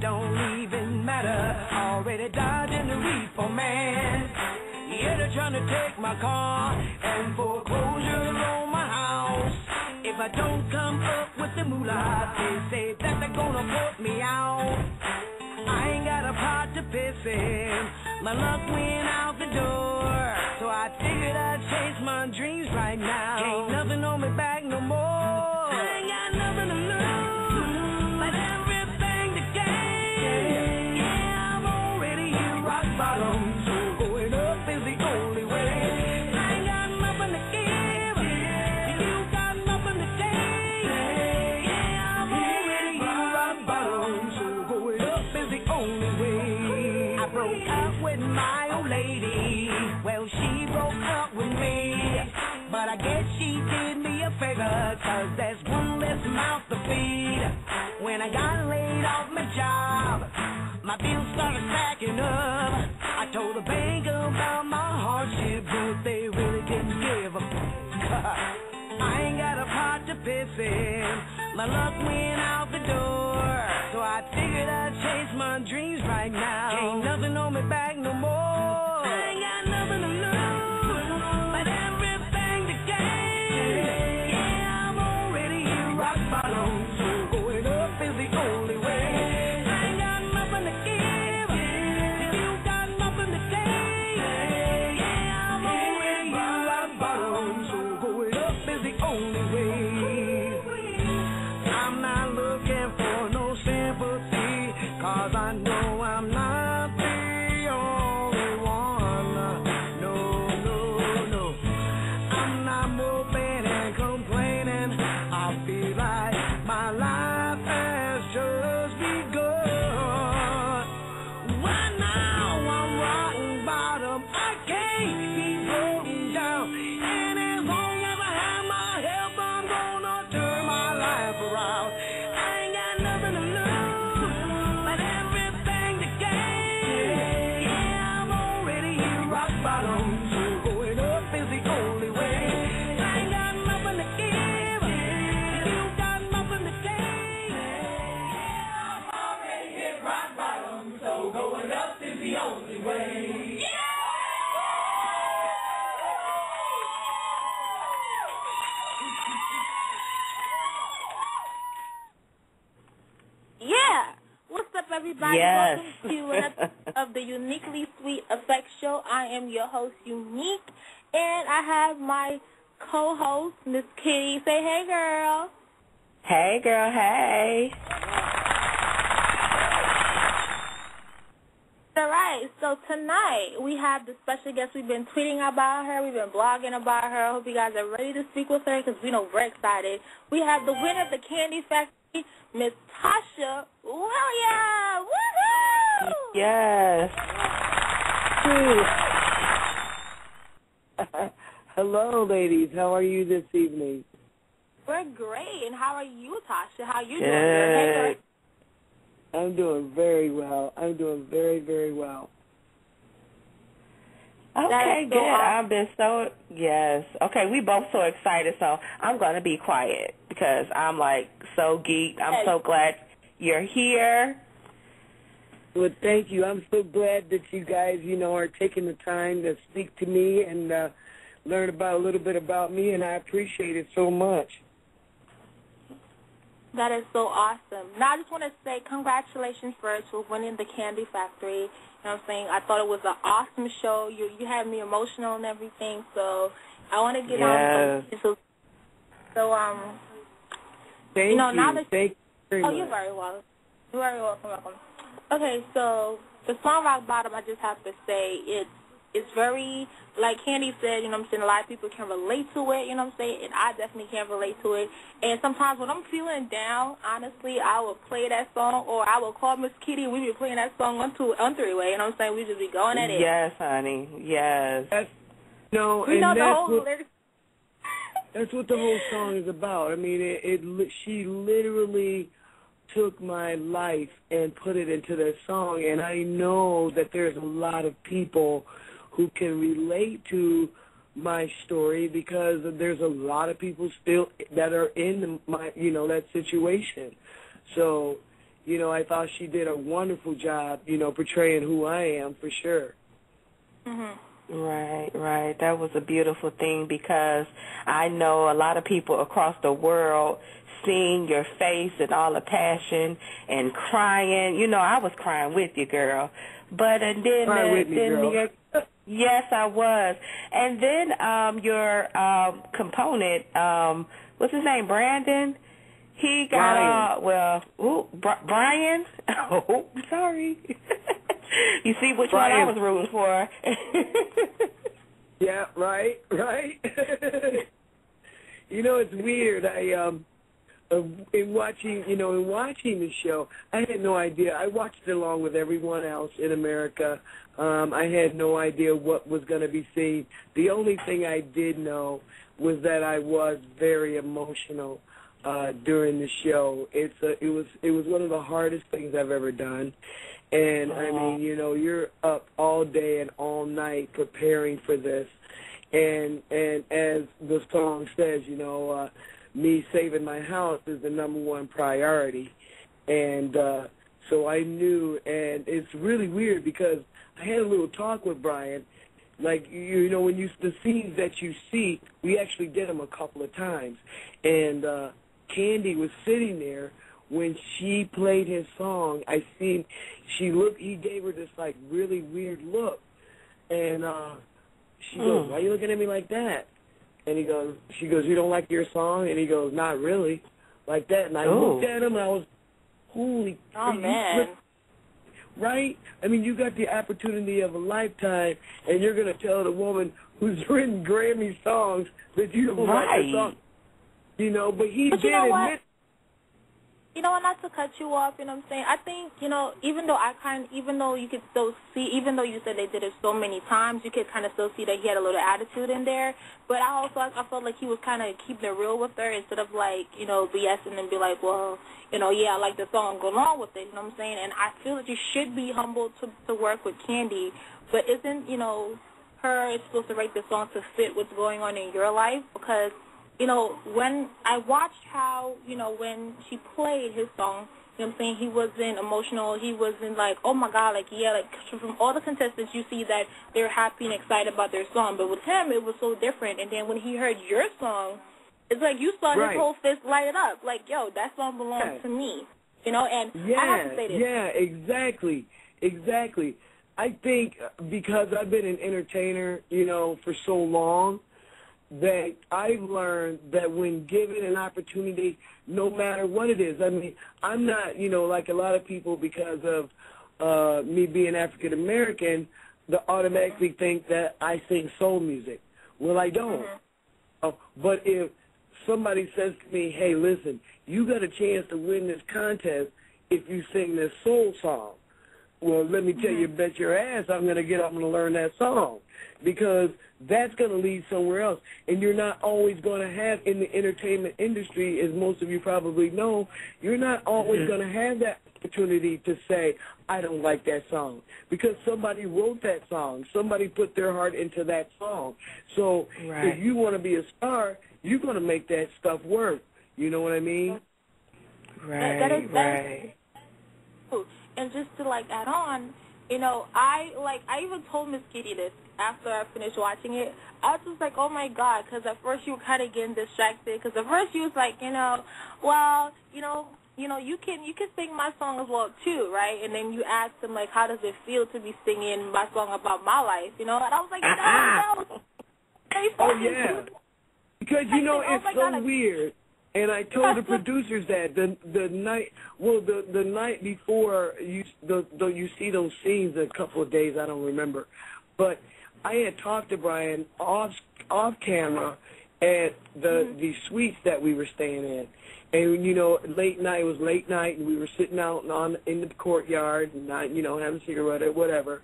don't even matter. Already dodging the reefer man. Yeah, they're trying to take my car and foreclosure on my house. If I don't come up with the moolah, they say that they're gonna put me out. I ain't got a pot to piss in. My luck went out the door, so I figured I'd chase my dreams right now. Ain't nothing on me back no more. I ain't got nothing to lose, but everything to gain. Yeah, I'm already here rock bottom, so going up is the only way. I ain't got nothing to give, you got nothing to take. Yeah, I'm already here rock bottom, so going up is the only way. I broke up with my old lady, well she broke up with me, but I guess she did me a favor, 'cause there's one less mouth to feed. When I got laid off my job, my bills started stacking up. I told the bank about my hardship, but they really didn't give a I ain't got a pot to piss in. My luck went out the door, so I figured I'd chase my dreams right now. Ain't nothing on me back no more. I ain't got nothing to lose, but everything to gain. Yeah, I'm already here rock bottom, so going up is the only way. I ain't got nothing to give, you got nothing to take. Yeah, I'm already here rock bottom, so going up is the only way. I'm not looking for no sympathy, 'cause I know I'm not the only one. No, no, no. I'm not moping and complaining. I feel like my life has just begun. Right now I'm rock bottom. I can't be broken down. And as long as I have my health, I'm gonna turn my life around. I ain't got nothing to lose, but everything to gain. Yeah, I'm already here rock bottom, so going up is the only way. I ain't got nothing to give, you got nothing to take. Yeah, I'm already here rock bottom, so going up is the only way. Yeah. What's up, everybody? Yes. Welcome to another of the Uniquely Sweet Effects Show. I am your host, Unique, and I have my co-host, Miss Kitty. Say hey, girl. Hey, girl, hey. All right, so tonight we have the special guest. We've been tweeting about her. We've been blogging about her. I hope you guys are ready to speak with her because we know we're excited. We have the winner of the Candy Factory, Miss Tasha Williams. Woohoo! Yes. Hello, ladies. How are you this evening? We're great. And how are you, Tasha? How you Good. doing? Hey, girl. I'm doing very well. I'm doing very, very well. Okay, so good. awesome. I've been so, yes. Okay, we both so excited, so I'm going to be quiet because I'm, like, so geeked. I'm so glad you're here. Well, thank you. I'm so glad that you guys, are taking the time to speak to me and learn about a little bit about me, and I appreciate it so much. That is so awesome. Now, I just want to say congratulations first for winning the Candy Factory. You know what I'm saying? I thought it was an awesome show. You had me emotional and everything, so I want to get on. Thank you. Now that Thank you very much. you're very welcome. You're very welcome. Okay, so the song Rock Bottom, I just have to say it's very, like Kandi said, you know what I'm saying, a lot of people can relate to it, you know what I'm saying, and I definitely can relate to it. And sometimes when I'm feeling down, honestly, I will play that song, or I will call Miss Kitty, and we be playing that song on three-way, you know what I'm saying, we just be going at it. Yes, honey, yes. We know the whole lyrics. That's what the whole song is about. I mean, she literally took my life and put it into that song, and I know that there's a lot of people who can relate to my story because there's a lot of people still that are in that situation. So, you know, I thought she did a wonderful job, you know, portraying who I am for sure. Right, right. That was a beautiful thing because I know a lot of people across the world seeing your face and all the passion and crying. You know, I was crying with you, girl. But and then Cry with me, girl. yes, I was. And then your component, what's his name, Brandon? He got Brian. Oh, sorry. You see which Brian. one I was rooting for. Yeah, right. You know, it's weird. In watching the show, I had no idea. I watched it along with everyone else in America. I had no idea what was going to be seen. The only thing I did know was that I was very emotional during the show. It was one of the hardest things I've ever done. And, I mean, you know, you're up all day and all night preparing for this. And as the song says, you know, me saving my house is the number one priority. And so I knew, and it's really weird because I had a little talk with Brian. Like, you know, when the scenes that you see, we actually did them a couple of times. And Kandi was sitting there. When she played his song, he gave her this, like, really weird look. And she goes, why are you looking at me like that? And she goes, you don't like your song? And he goes, not really, like that. And I looked at him, and I was, holy crap. Oh, man. Right? I mean, you got the opportunity of a lifetime, and you're going to tell the woman who's written Grammy songs that you don't like her song. You know, but he did admit. You know what, not to cut you off, you know what I'm saying? I think, you know, even though you could still see, even though you said they did it so many times, you could kind of still see that he had a little attitude in there. But I felt like he was kind of keeping it real with her instead of, like, you know, BSing and be like, well, you know, yeah, I like the song, go along with it, you know what I'm saying? And I feel that you should be humble to work with Kandi, but isn't, you know, her supposed to write the song to fit what's going on in your life? Because, you know, when I watched how, you know, when she played his song, you know what I'm saying, he wasn't emotional. He wasn't like, oh, my God, like, yeah, like, from all the contestants, you see that they're happy and excited about their song. But with him, it was so different. And then when he heard your song, it's like you saw his whole fist light up. Like, yo, that song belongs to me, you know, and I have to say this. Yeah, exactly. I think because I've been an entertainer, you know, for so long, that I've learned that when given an opportunity, no matter what it is, I mean, I'm not, you know, like a lot of people because of me being African-American, they automatically think that I sing soul music. Well, I don't. But if somebody says to me, hey, listen, you got a chance to win this contest if you sing this soul song. Well, let me tell you, bet your ass I'm going to learn that song because that's going to lead somewhere else. And you're not always going to have in the entertainment industry, as most of you probably know, you're not always going to have that opportunity to say, I don't like that song because somebody wrote that song. Somebody put their heart into that song. So if you want to be a star, you're going to make that stuff work. You know what I mean? Right. And just to, like, add on, you know, I even told Miss Kitty this after I finished watching it. I was just like, oh, my God, because at first you were kind of getting distracted. Because at first you was like, you know, well, you can sing my song as well, too, right? And then you asked him, like, how does it feel to be singing my song about my life, you know? And I was like, no. Oh, yeah. Because, you know, it's so weird. And I told the producers that the night before you see those scenes, a couple of days, I don't remember, but I had talked to Brian off camera at the suites that we were staying in, and you know, it was late night, and we were sitting out in the courtyard, and having a cigarette or whatever,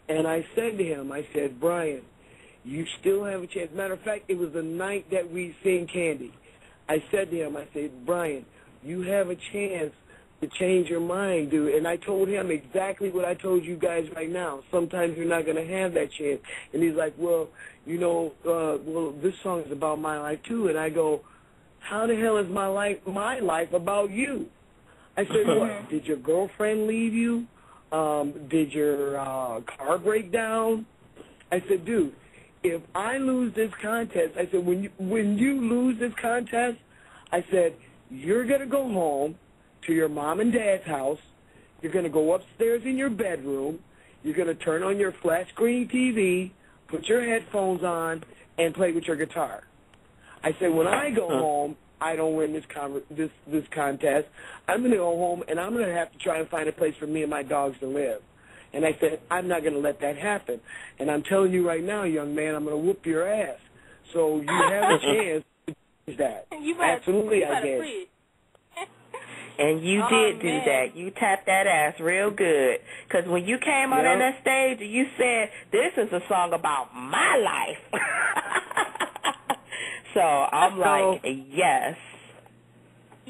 and I said to him, I said, Brian, you still have a chance. Matter of fact, it was the night that we seen Kandi. I said to him, I said, Brian, you have a chance to change your mind, dude. And I told him exactly what I told you guys right now. Sometimes you're not going to have that chance. And he's like, well, this song is about my life, too. And I go, how the hell is my life about you? I said, what? Did your girlfriend leave you? Did your car break down? I said, dude, if I lose this contest, I said, when you lose this contest, I said, you're going to go home to your mom and dad's house. You're going to go upstairs in your bedroom. You're going to turn on your flat screen TV, put your headphones on, and play with your guitar. I said, when I go home, I don't win this contest. I'm going to go home, and I'm going to have to try and find a place for me and my dogs to live. And I said, I'm not going to let that happen. And I'm telling you right now, young man, I'm going to whoop your ass. So you have a chance to do that. Absolutely, I guess. And you did do that. You tapped that ass real good. Because when you came out on that stage, you said, this is a song about my life. So I'm like, yes.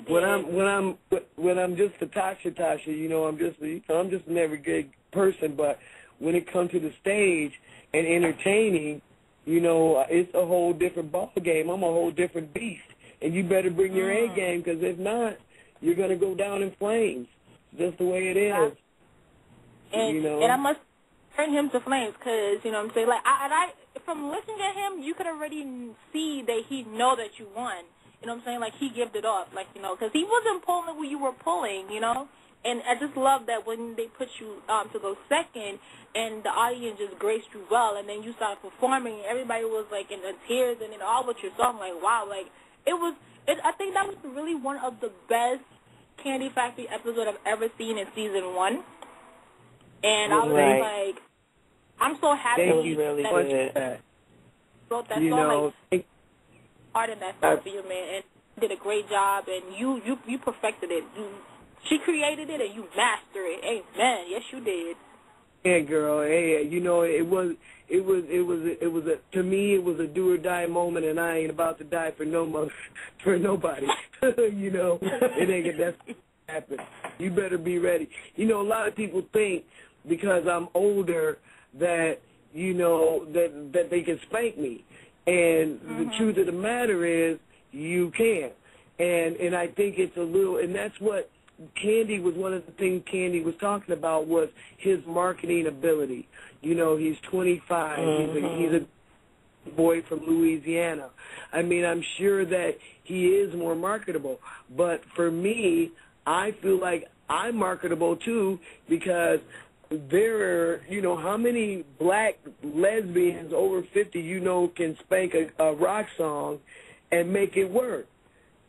When I'm just a Tasha, you know, I'm just an everyday person. But when it comes to the stage and entertaining, you know, it's a whole different ball game. I'm a whole different beast, and you better bring your A game, because if not, you're gonna go down in flames. Just the way it is. And, you know, and I must turn him to flames, because you know what I'm saying. Like I from listening to him, you could already see that he know that you won. You know what I'm saying? Like, he gave it up, like, you know, because he wasn't pulling when you were pulling, you know. And I just love that when they put you to go second, and the audience just graced you well, and then you started performing, and everybody was, like, in tears and all with your song. Like, wow, like, I think that was really one of the best Candy Factory episodes I've ever seen in season 1. And I was like, I'm so happy Thank you really that. Wrote that you song, know, like, hard in that song for you, man, and did a great job, and you perfected it. She created it, and you mastered it. Amen. Yes, you did. Yeah, girl. Hey, you know, to me, it was a do or die moment, and I ain't about to die for nobody. You know, it ain't gonna happen. You better be ready. You know, a lot of people think because I'm older that, you know, that they can spank me. And the truth of the matter is, you can't. And I think it's a little, and that's what Kandi was, one of the things Kandi was talking about was his marketing ability. You know, he's 25. He's a boy from Louisiana. I mean, I'm sure that he is more marketable. But for me, I feel like I'm marketable too, because there are, you know, how many black lesbians over 50, you know, can spank a rock song and make it work,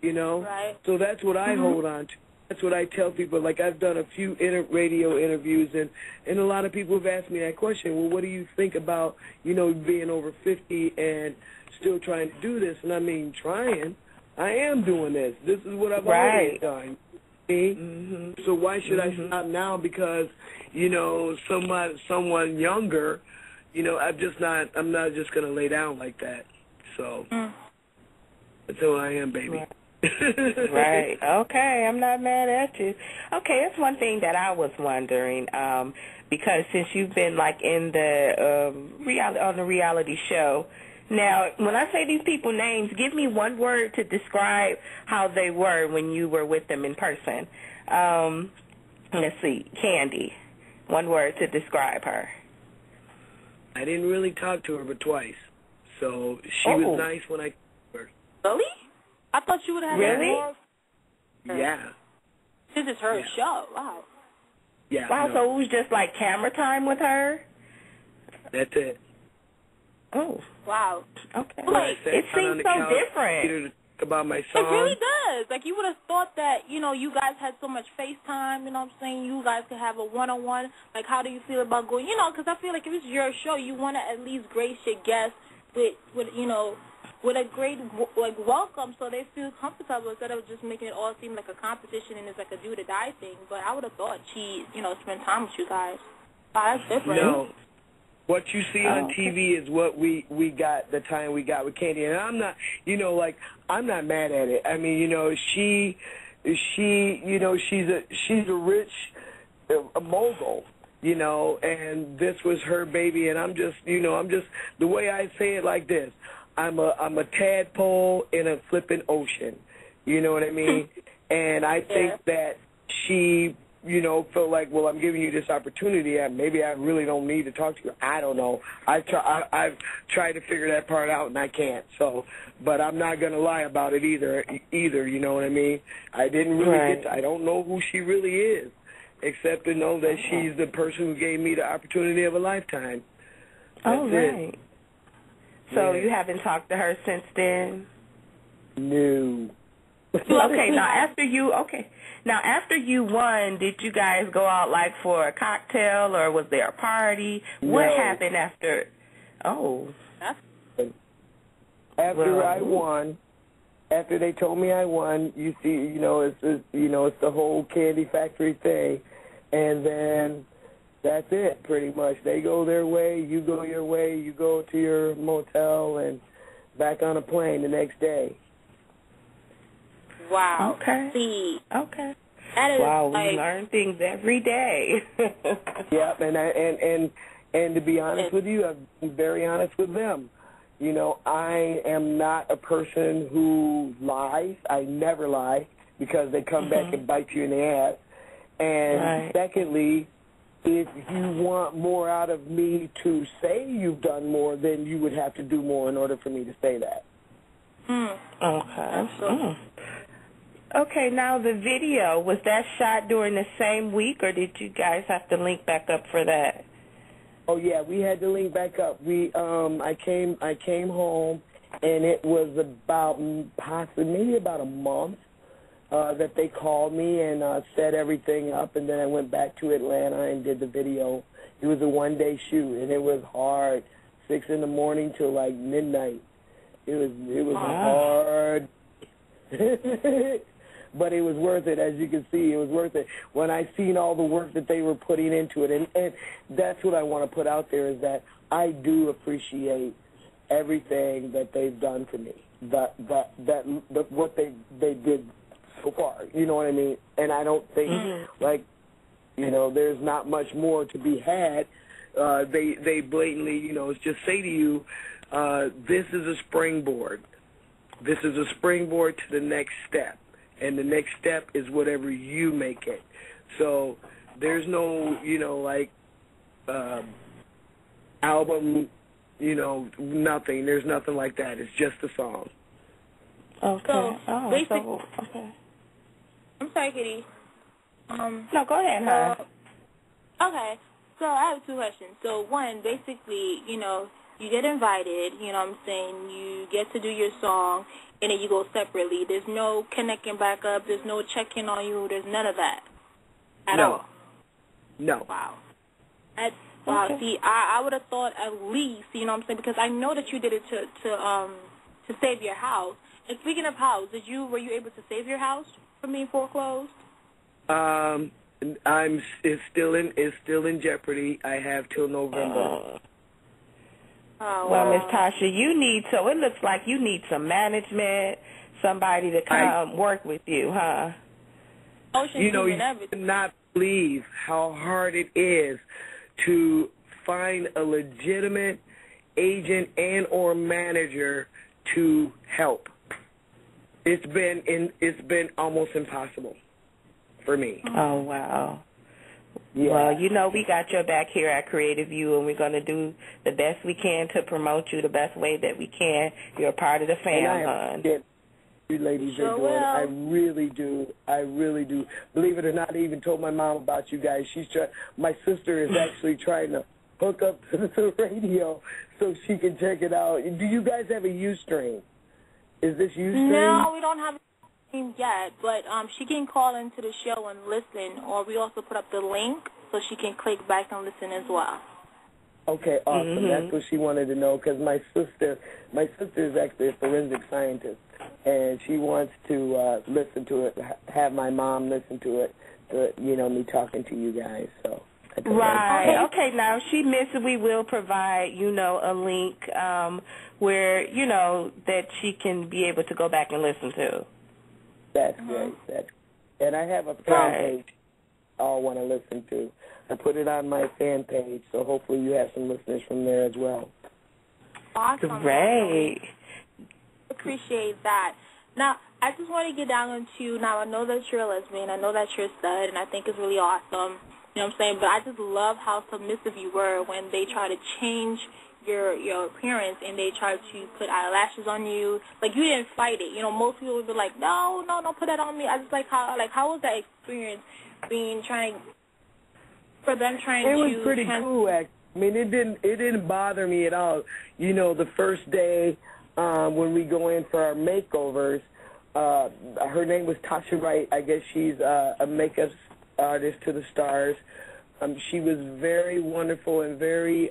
you know? Right. So that's what I hold on to. That's what I tell people. Like, I've done a few radio interviews, and a lot of people have asked me that question, well, what do you think about, you know, being over 50 and still trying to do this? And I mean, trying. I am doing this. This is what I've always done. So why should I stop now because, you know, someone younger, you know, I'm not just going to lay down like that. So that's who I am, baby. Right. Okay, I'm not mad at you. Okay, that's one thing that I was wondering, because since you've been like in the reality show, now when I say these people names, give me one word to describe how they were when you were with them in person. Let's see, Kandi. One word to describe her. I didn't really talk to her but twice, so she was nice when I talked to her. Really? I thought you would have had more. Yeah. This is her show. Wow. Yeah. Wow, no. so it was just like camera time with her? That's it. Oh. Wow. Okay. Like, it seems so different. About my song. It really does. Like, you would have thought that, you know, you guys had so much FaceTime, you know what I'm saying? You guys could have a one-on-one. Like, how do you feel about going, you know, because I feel like if it's your show, you want to at least grace your guests with you know, with a great, like, welcome so they feel comfortable instead of just making it all seem like a competition and it's like a do-or-die thing. But I would have thought she, you know, spent time with you guys. Wow, that's different. No. What you see on TV is what we got, the time we got with Kandi. And I'm not, you know, like, I'm not mad at it. I mean, you know, she you know, she's a rich a mogul, you know, and this was her baby. And I'm just, you know, the way I say it like this, I'm a tadpole in a flipping ocean. You know what I mean? And I think that she, felt like, well, I'm giving you this opportunity, and maybe I really don't need to talk to you. I don't know. I've tried to figure that part out, and I can't. So, but I'm not going to lie about it either, you know what I mean? I didn't really I don't know who she really is, except to know that she's the person who gave me the opportunity of a lifetime. That's it. So you haven't talked to her since then? No. Okay, now after you won, did you guys go out like for a cocktail or was there a party? What happened after? Oh. After they told me I won, you see, it's the whole candy factory thing, and then that's it pretty much. They go their way, you go your way, you go to your motel and back on a plane the next day. Wow. Okay. See. Okay. That is we learn things every day. Yep, and to be honest with you, I've been very honest with them. I am not a person who lies. I never lie because they come back and bite you in the ass. And secondly, if you want more out of me to say you've done more, then you would have to do more in order for me to say that. Okay. Okay, now the video, was that shot during the same week, or did you guys have to link back up for that? Oh yeah, we had to link back up. I came home, and it was about maybe about a month that they called me and set everything up, and then I went back to Atlanta and did the video. It was a one-day shoot, and it was hard, 6 in the morning till like midnight. It was hard. But it was worth it, as you can see. It was worth it. When I seen all the work that they were putting into it, and that's what I want to put out there is that I do appreciate everything that they've done for me, what they did so far. You know what I mean? And I don't think, there's not much more to be had. They blatantly, just say to you, this is a springboard. This is a springboard to the next step. And the next step is whatever you make it. So there's no, album, nothing. There's nothing like that. It's just a song. Okay. So, okay. I'm sorry, Kitty. No, go ahead, huh? Okay. So I have 2 questions. So one, basically, you get invited, you get to do your song, and then you go separately. There's no connecting back up. There's no checking on you. There's none of that at all. No. Wow. Wow. Okay. See, I would have thought at least, because I know that you did it to save your house. And speaking of house, were you able to save your house from being foreclosed? It's still in jeopardy. I have till November. Well, Miss Tasha, it looks like you need some management, somebody to come work with you, huh? You cannot believe how hard it is to find a legitimate agent and or manager to help. It's been almost impossible for me. Oh, wow. Yeah. Well, we got your back here at CreativU, and we're going to do the best we can to promote you the best way that we can. You're a part of the fam, hon. You ladies are doing. I really do. I really do. Believe it or not, I even told my mom about you guys. My sister is actually trying to hook up to the radio so she can check it out. Do you guys have a Ustream? Is this Ustream? No, we don't have yet, but she can call into the show and listen, or we also put up the link so she can click back and listen as well. Okay, awesome. That's what she wanted to know, because my sister is actually a forensic scientist, and she wants to listen to it, have my mom listen to it, me talking to you guys. So. Right. Okay, now she missed it. We will provide, a link where, that she can be able to go back and listen to. That's great. And I have a fan page I want to listen to. I put it on my fan page, so hopefully you have some listeners from there as well. Awesome. Great. Appreciate that. Now, I just want to get down into, now I know that you're a lesbian, I know that you're a stud, and I think it's really awesome, you know what I'm saying, but I just love how submissive you were when they try to change your appearance and they try to put eyelashes on you. Like, you didn't fight it. You know, most people would be like, no, don't put that on me. I just like, how was that experience for them trying to... It was pretty cool, actually. I mean, it didn't bother me at all. You know, the first day when we go in for our makeovers, her name was Tasha, right? I guess she's a makeup artist to the stars. She was very wonderful and very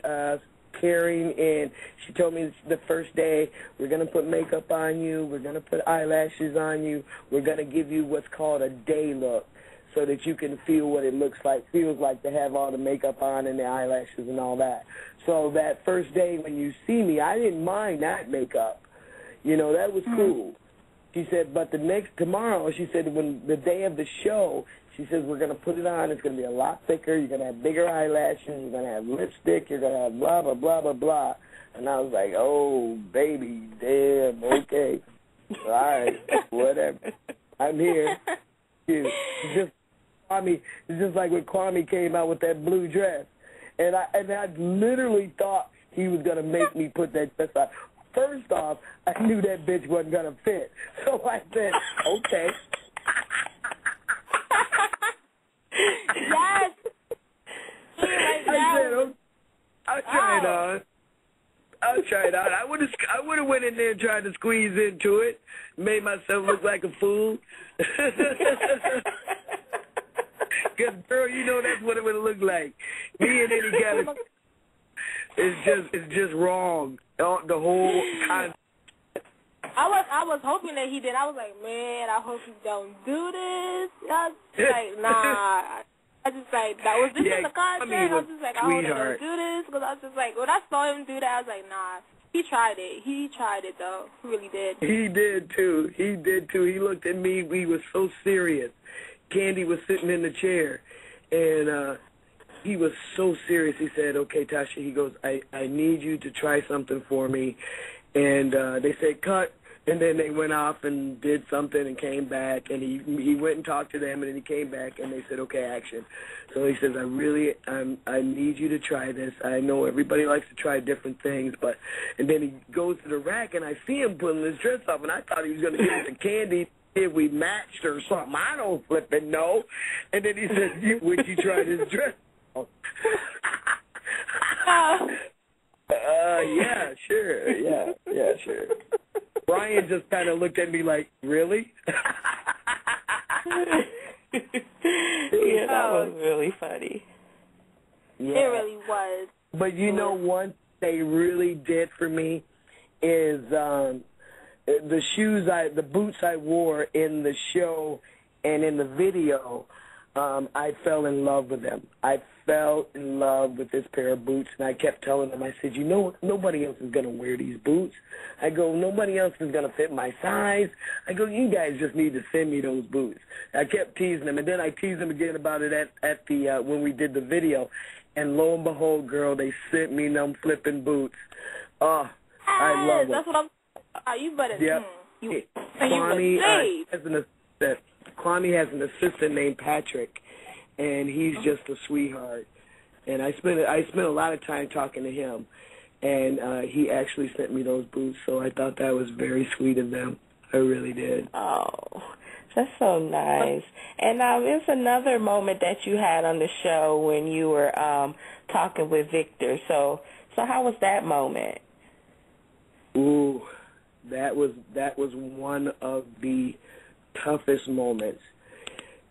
caring, and she told me the first day, we're going to put makeup on you, we're going to put eyelashes on you, we're going to give you what's called a day look so that you can feel what it feels like to have all the makeup on and the eyelashes and all that. So that first day when you see me, I didn't mind that makeup. You know, that was cool. She said, but tomorrow, she said, when the day of the show, she says, we're going to put it on. It's going to be a lot thicker. You're going to have bigger eyelashes. You're going to have lipstick. You're going to have blah, blah, blah, blah, blah. And I was like, oh, baby, damn, okay. All right, whatever. I'm here. It's just like when Kwame came out with that blue dress. And I literally thought he was going to make me put that dress on. First off, I knew that bitch wasn't going to fit. So I said, okay. Yes. I said, okay, I'll try it on. I would have went in there and tried to squeeze into it, made myself look like a fool. Because, girl, you know that's what it would have looked like. Me and any kind of... It's just wrong. The whole concept. I was hoping that he did. I was like, man, I hope he don't do this. I was like, nah. I just like, that was this in the contract? I was just like, I don't want to do this. Because I was just like, when I saw him do that, I was like, nah. He tried it. He tried it, though. He really did. He did, too. He looked at me. We was so serious. Kandi was sitting in the chair, and he was so serious. He said, okay, Tasha, he goes, I need you to try something for me. And they said, cut. And then they went off and did something and came back. And he went and talked to them, and then he came back, and they said, okay, action. So he says, I need you to try this. I know everybody likes to try different things. And then he goes to the rack, and I see him putting his dress up, and I thought he was going to give it to Kandi if we matched or something. I don't flipping know. And then he said, would you try this dress? Yeah, sure. Yeah, sure. Brian just kind of looked at me like, really? Yeah, that was really funny. Yeah. It really was. But you know what they really did for me is the boots I wore in the show and in the video, I fell in love with them. I fell in love with this pair of boots, and I kept telling them, I said, you know what, nobody else is going to wear these boots. I go, nobody else is going to fit my size. I go, you guys just need to send me those boots. I kept teasing them, and then I teased them again about it at the when we did the video, and lo and behold, girl, they sent me them flipping boots. Oh, I love them. That's what I'm... you better... Yep. Kwame has an assistant named Patrick, and he's just a sweetheart. And I spent a lot of time talking to him, and he actually sent me those boots, so I thought that was very sweet of them. I really did. Oh, that's so nice. And it's another moment that you had on the show when you were talking with Victor. So how was that moment? Ooh, that was one of the toughest moments,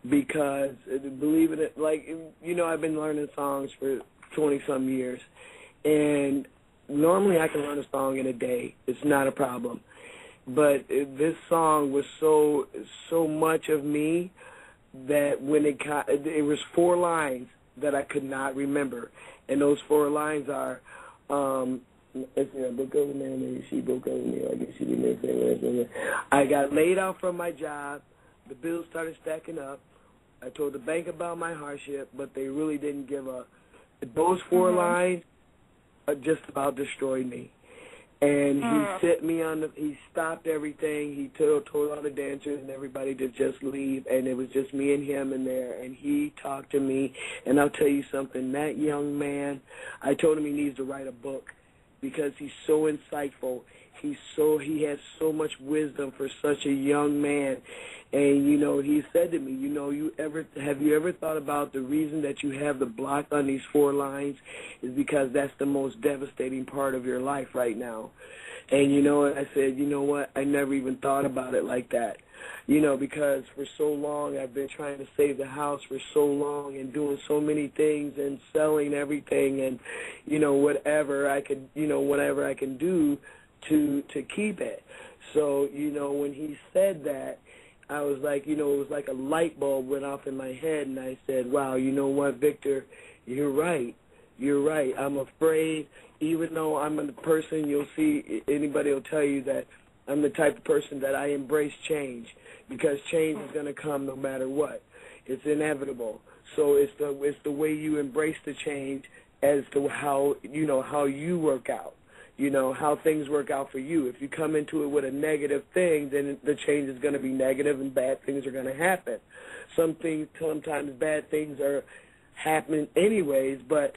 because believe it, like, you know, I've been learning songs for 20-some years, and normally I can learn a song in a day. It's not a problem. But this song was so much of me that when it was 4 lines that I could not remember, and those 4 lines are, book over me, she broke over me, I guess she didn't. I got laid off from my job. The bills started stacking up. I told the bank about my hardship, but they really didn't give a. Those 4 lines just about destroyed me. And he stopped everything. He told all the dancers and everybody to just leave, and it was just me and him in there. And he talked to me, and I'll tell you something. That young man, I told him he needs to write a book because he's so insightful. He has so much wisdom for such a young man. And, you know, he said to me, you know, have you ever thought about the reason that you have the block on these 4 lines is because that's the most devastating part of your life right now. And, you know, I said, you know what, I never even thought about it like that. You know, because for so long I've been trying to save the house for so long and doing so many things and selling everything and, you know, whatever I can do to keep it. So, you know, when he said that, I was like, you know, it was like a light bulb went off in my head, and I said, wow, you know what, Victor, you're right. You're right. I'm afraid, even though I'm a person, you'll see, anybody will tell you that I'm the type of person that I embrace change because change is going to come no matter what. It's inevitable. So it's the way you embrace the change as to how you work out. You know, how things work out for you. If you come into it with a negative thing, then the change is going to be negative and bad things are going to happen. Sometimes bad things are happening anyways, but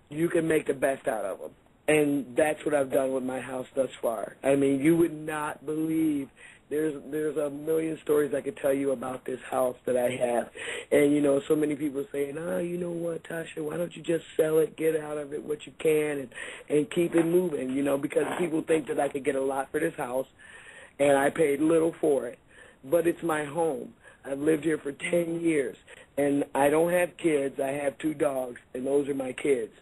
you can make the best out of them. And that's what I've done with my house thus far. I mean, you would not believe. There's a million stories I could tell you about this house that I have. And, you know, so many people saying, you know what, Tasha, why don't you just sell it, get out of it what you can, and keep it moving, you know, because people think that I could get a lot for this house, and I paid little for it. But it's my home. I've lived here for 10 years, and I don't have kids. I have 2 dogs, and those are my kids,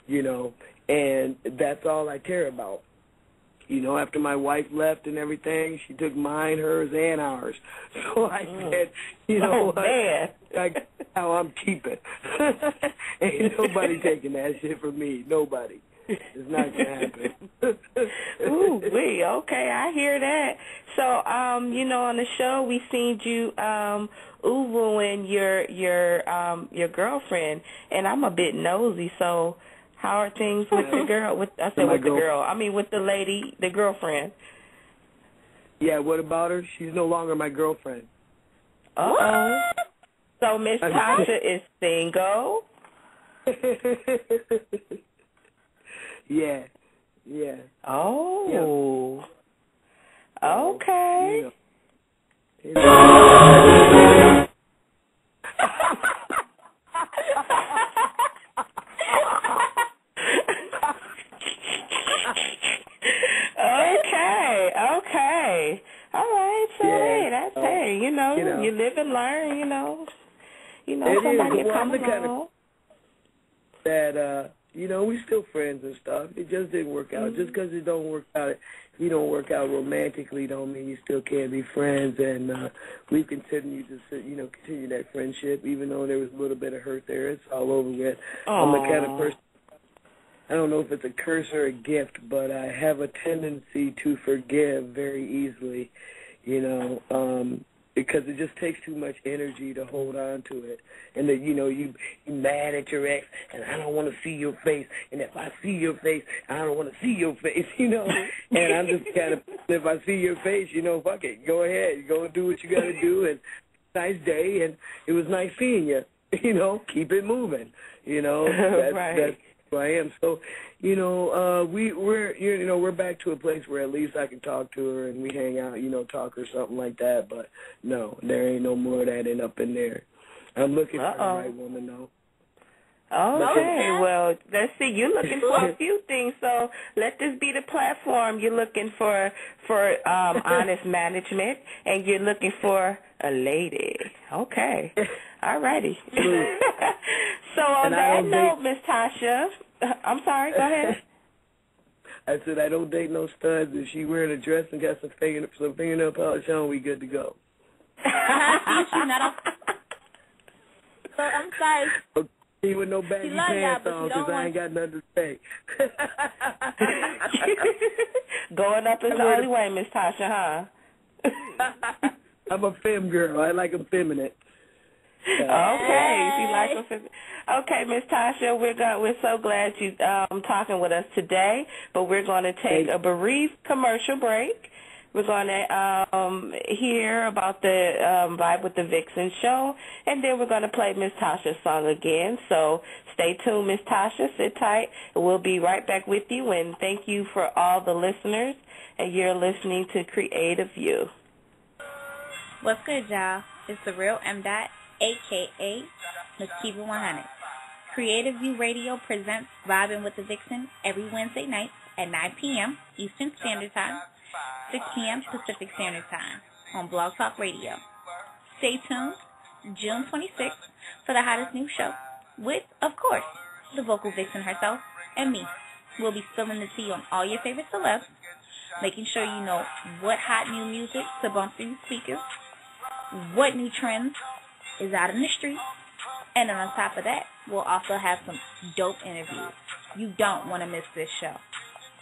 you know, and that's all I care about. You know, after my wife left and everything, she took mine, hers, and ours. So I said, you know what? That's how I'm keeping. Ain't nobody taking that shit from me. Nobody. It's not going to happen. Ooh-wee. Okay, I hear that. So, you know, on the show we seen you wooing your girlfriend, and I'm a bit nosy, so how are things with the girl? With the lady, the girlfriend. Yeah, what about her? She's no longer my girlfriend. Uh-oh. So Miss Tasha is single? Yeah. Oh. Yeah. Okay. Yeah. Okay. All right. So hey, that's you know, you live and learn. You know, somebody will come along. Kind of that you know, we still friends and stuff. It just didn't work out. Just because it don't work out, you don't work out romantically, don't mean you still can't be friends. And we've continued to, continue that friendship, even though there was a little bit of hurt there. It's all over with. I'm the kind of person. I don't know if it's a curse or a gift, but I have a tendency to forgive very easily, you know, because it just takes too much energy to hold on to it. And that, you know, you mad at your ex, and I don't want to see your face. And if I see your face, I don't want to see your face, you know. And I'm just kind of, if I see your face, you know, fuck it. Go ahead. Go and do what you got to do. And nice day, and it was nice seeing you. You know, keep it moving. You know, that's who I am. So, you know, we're back to a place where at least I can talk to her and we hang out, you know, talk or something like that. But no, there ain't no more of that in up in there. I'm looking for the right woman, though. Okay, well, let's see. You're looking for a few things, so let this be the platform. You're looking for honest management, and you're looking for a lady. Okay. All righty. So on that note, Miss Tasha, I'm sorry, go ahead. I said I don't date no studs. If she wearing a dress and got some fingernail polish on, we good to go. So I'm sorry. Okay, with no baggy pants on because I ain't got nothing to say. Going up is the only way, Miss Tasha, huh? I'm a femme girl. I like them feminine. Okay, she likes them feminine. Okay, Miss Tasha, we're so glad you talking with us today, but we're going to take a brief commercial break. We're going to hear about the Vibe with the Vixen show, and then we're going to play Miss Tasha's song again. So stay tuned, Miss Tasha. Sit tight. We'll be right back with you, and thank you for all the listeners, and you're listening to Creative You. What's good, y'all? It's the real M. a.k.a. Miss Keeper 100. Creative View Radio presents Vibing with the Vixen every Wednesday night at 9 p.m. Eastern Standard Time, 6 p.m. Pacific Standard Time on Blog Talk Radio. Stay tuned June 26th for the hottest new show with, of course, the vocal vixen herself and me. We'll be spilling the tea on all your favorite celebs, making sure you know what hot new music to bump through speakers, what new trends is out in the street, and then on top of that, we'll also have some dope interviews. You don't want to miss this show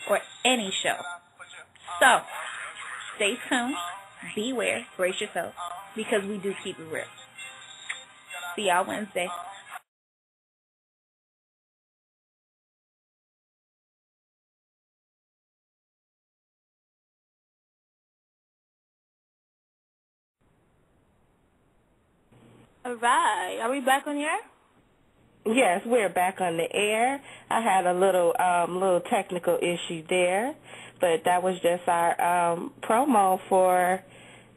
or any show. So, stay tuned, beware, brace yourself, because we do keep it real. See y'all Wednesday. All right. Are we back on the air? Yes, we're back on the air. I had a little technical issue there, but that was just our promo for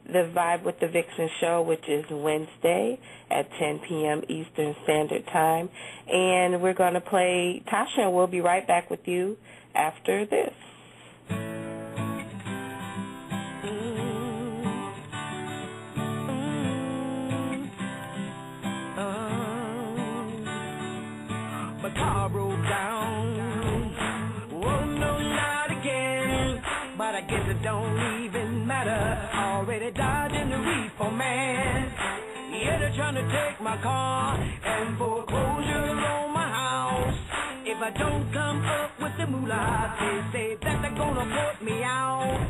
the Vibe with the Vixen show, which is Wednesday at 10 p.m. Eastern Standard Time. And we're going to play Tasha, and we'll be right back with you after this. My car broke down. Oh, no, not again. But I guess it don't even matter. Already dodging the reefer man. Yeah, they're trying to take my car and foreclosure on my house. If I don't come up with the moolah, they say that they're gonna put me out.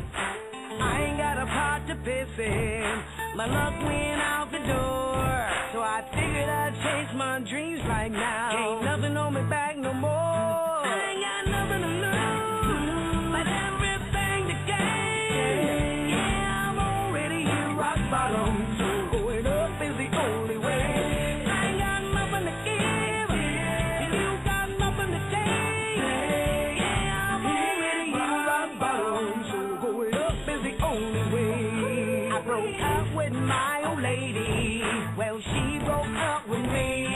I ain't got a pot to piss in. My luck went out the door. So I figured I'd chase my dreams right now. Ain't nothing on me back no more. I ain't got nothing to lose, but everything to gain. Yeah, I'm already here rock bottom, so going up is the only way. I ain't got nothing to give, and you got nothing to take. Yeah, I'm already here rock bottom, so going up is the only way. I broke up with my old lady. Well, she broke up with me,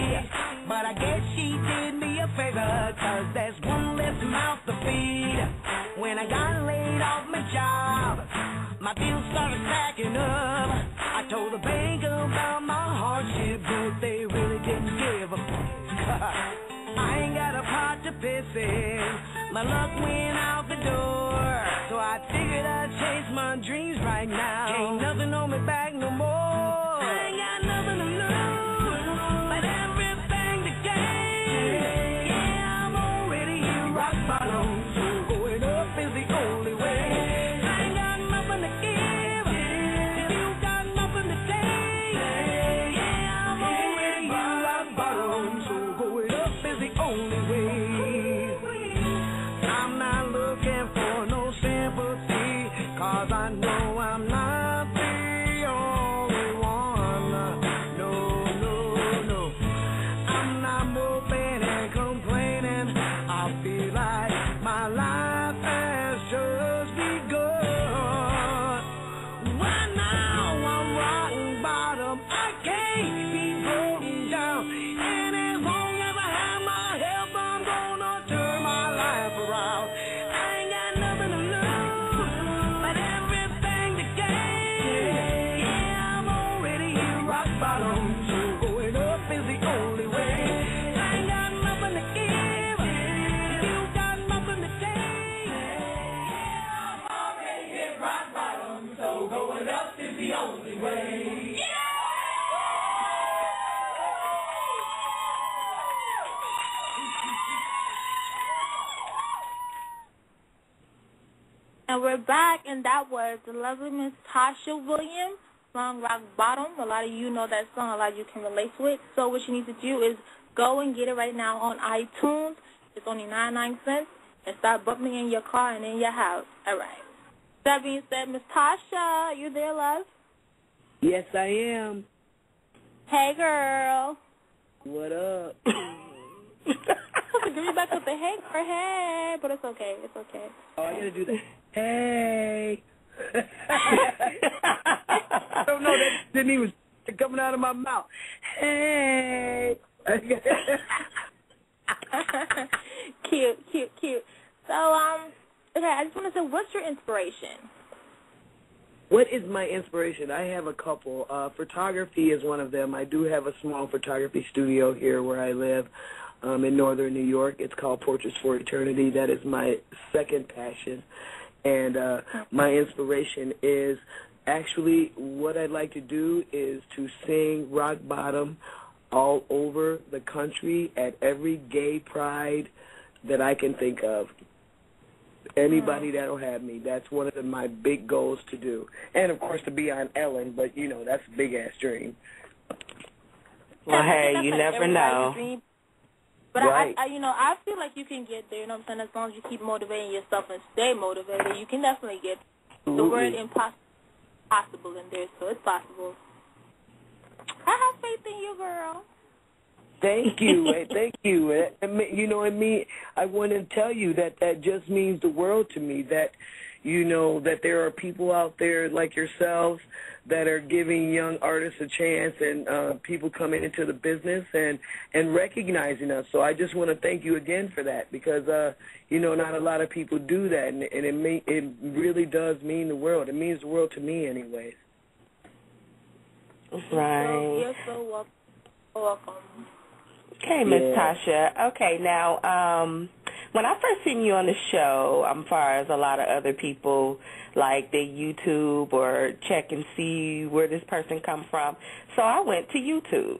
but I guess she did me a favor, 'cause there's one less mouth to feed. When I got laid off my job, my bills started stacking up. I told the bank about my hardship, but they really didn't give a fuck. I ain't got a pot to piss in. My luck went out the door, so I figured I'd chase my dreams right now. Ain't nothing on me back no more. I ain't got nothing to lose, but everything to gain. Yeah, I'm already here rock bottom, so going up is the only way. I ain't got nothing to give, and you got nothing to take. Yeah, I'm already here rock bottom, so going up is the only way. I'm not looking for no sympathy, 'cause I know I'm not the only one. No, no, no. I'm not moping and complaining. I feel like my life has just begun. Right now I'm rock bottom. I can't be broken down. And as long as I have my health, I'm gonna turn my life around. I ain't got nothing to lose, but everything to gain. Yeah, I'm already here rock bottom, so going up is the only way. I ain't got nothing to give, and you got nothing to take. Yeah, I'm already here rock bottom, so going up is the only way. Yeah! And we're back, and that was the lovely Miss Tasha Williams song Rock Bottom. A lot of you know that song. A lot of you can relate to it. So what you need to do is go and get it right now on iTunes. It's only 99 cents. And start bumping in your car and in your house. All right. That being said, Miss Tasha, you there, love? Yes, I am. Hey, girl. What up? Give me back with the hey, girl, hey. But it's okay. It's okay. Oh, I got to do that. Hey. I don't know. That didn't even coming out of my mouth. Hey. Cute. So, okay, I just want to say, what's your inspiration? What is my inspiration? I have a couple. Photography is one of them. I do have a small photography studio here where I live in northern New York. It's called Portraits for Eternity. That is my second passion. And my inspiration is actually what I'd like to do is to sing Rock Bottom all over the country at every gay pride that I can think of. Anybody that'll have me. That's one of my big goals to do. And, of course, to be on Ellen, but, you know, that's a big-ass dream. Well, hey, you never know. But right. I feel like you can get there, you know what I'm saying? As long as you keep motivating yourself and stay motivated, you can definitely get the word impossible in there, so it's possible. I have faith in you, girl. Thank you. Thank you. You know, I want to tell you that just means the world to me, that, you know, that there are people out there like yourselves that are giving young artists a chance and people coming into the business and recognizing us. So I just want to thank you again for that because, you know, not a lot of people do that, and it really does mean the world. It means the world to me anyways. Right. You're so welcome. Okay, Miss Tasha. Okay, now, when I first seen you on the show, as far as a lot of other people, like they YouTube or check and see where this person come from, so I went to YouTube.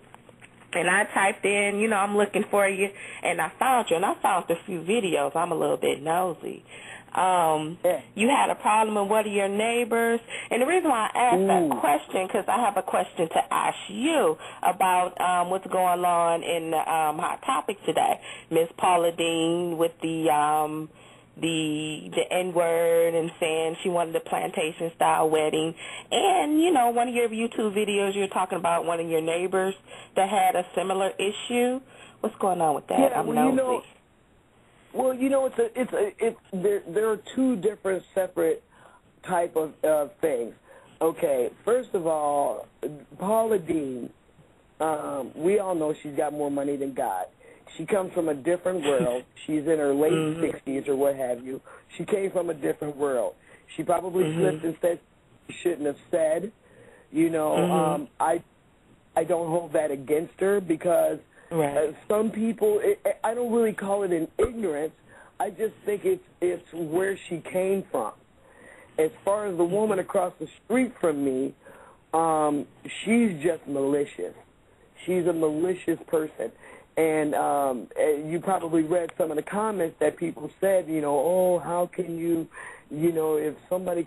And I typed in, you know, I'm looking for you, and I found you, and I found a few videos. I'm a little bit nosy. You had a problem with one of your neighbors. And the reason why I asked that question, because I have a question to ask you about what's going on in the Hot Topic today. Miss Paula Dean with the N-word and saying she wanted a plantation-style wedding. And, you know, one of your YouTube videos, you're talking about one of your neighbors that had a similar issue. What's going on with that? Yeah, I'm nosy. Well, you know, there are two different separate type of things. Okay, first of all, Paula Dean, we all know she's got more money than God. She comes from a different world. She's in her late 60s or what have you. She came from a different world. She probably slipped and said she shouldn't have said. You know, I don't hold that against her because some people, I don't really call it an ignorance. I just think it's where she came from. As far as the woman across the street from me, she's just malicious. She's a malicious person. And you probably read some of the comments that people said, you know, oh, how can you, you know, if somebody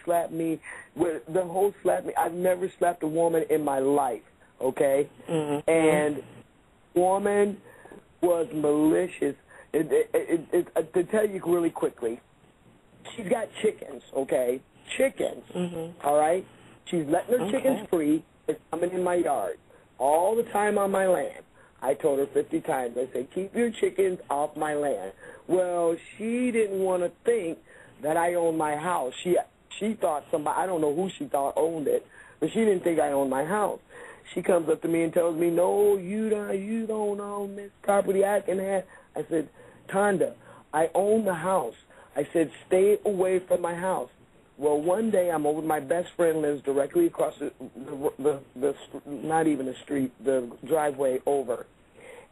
slapped me, the whole slap me, I've never slapped a woman in my life, okay? And woman was malicious. To tell you really quickly, she's got chickens, okay? Chickens, all right? She's letting her chickens free. It's coming in my yard all the time on my land. I told her 50 times. I said, keep your chickens off my land. Well, she didn't want to think that I owned my house. She thought somebody, I don't know who she thought owned it, but she didn't think I owned my house. She comes up to me and tells me, no, you don't own this property. I can have. I said, Tonda, I own the house. I said, stay away from my house. Well, one day I'm over. My best friend lives directly across the not even the street, the driveway over.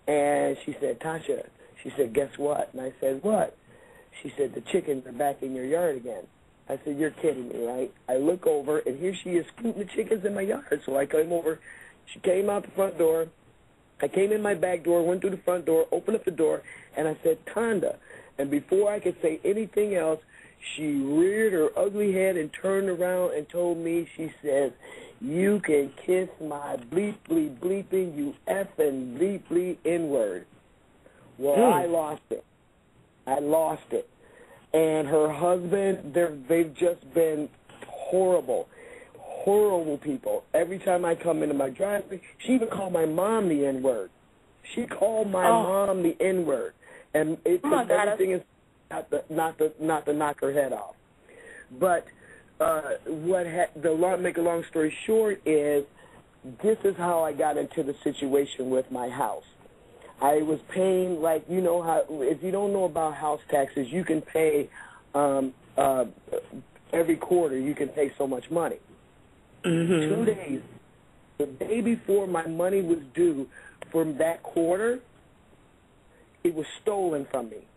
And she said, Tasha, she said, guess what? And I said, what? She said, the chickens are back in your yard again. I said, you're kidding me, right? I look over, and here she is scooting the chickens in my yard. So I came over. She came out the front door. I came in my back door, went through the front door, opened up the door, and I said, Tonda. And before I could say anything else, She reared her ugly head and turned around and told me, she says, "You can kiss my bleep, bleep, bleeping, you effing bleep, bleep, N-word." Well, I lost it. And her husband, they've just been horrible people. Every time I come into my driveway, she even called my mom the N-word. She called my mom the N-word. And everything is not to knock her head off. But make a long story short is, this is how I got into the situation with my house. I was paying, like, you know how, if you don't know about house taxes, you can pay every quarter, you can pay so much money. 2 days, the day before my money was due from that quarter, it was stolen from me.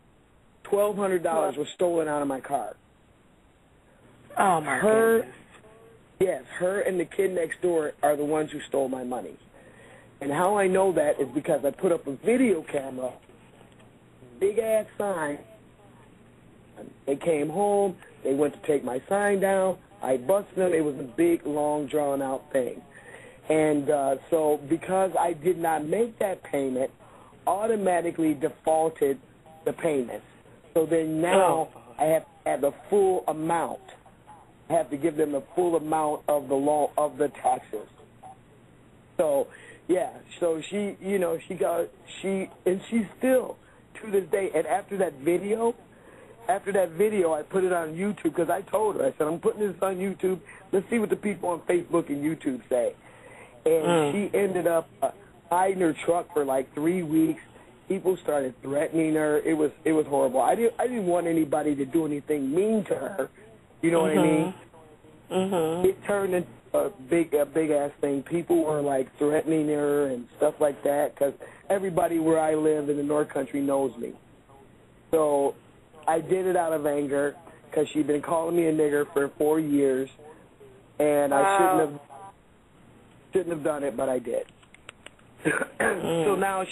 $1,200 was stolen out of my car. Oh, my goodness. Yes, her and the kid next door are the ones who stole my money. And how I know that is because I put up a video camera, big-ass sign. They came home. They went to take my sign down. I busted them. It was a big, long, drawn-out thing. And so because I did not make that payment, automatically defaulted the payments. So then now I have to have the full amount. I have to give them the full amount of the loan of the taxes. So yeah, so she, you know, and she's still to this day. And after that video, I put it on YouTube because I told her, I said, I'm putting this on YouTube. Let's see what the people on Facebook and YouTube say. And she ended up hiding her truck for like 3 weeks. People started threatening her. It was horrible. I didn't want anybody to do anything mean to her. You know what I mean? It turned into a big ass thing. People were like threatening her and stuff like that because everybody where I live in the North Country knows me. So I did it out of anger because she'd been calling me a nigger for 4 years, and I shouldn't have done it, but I did. So now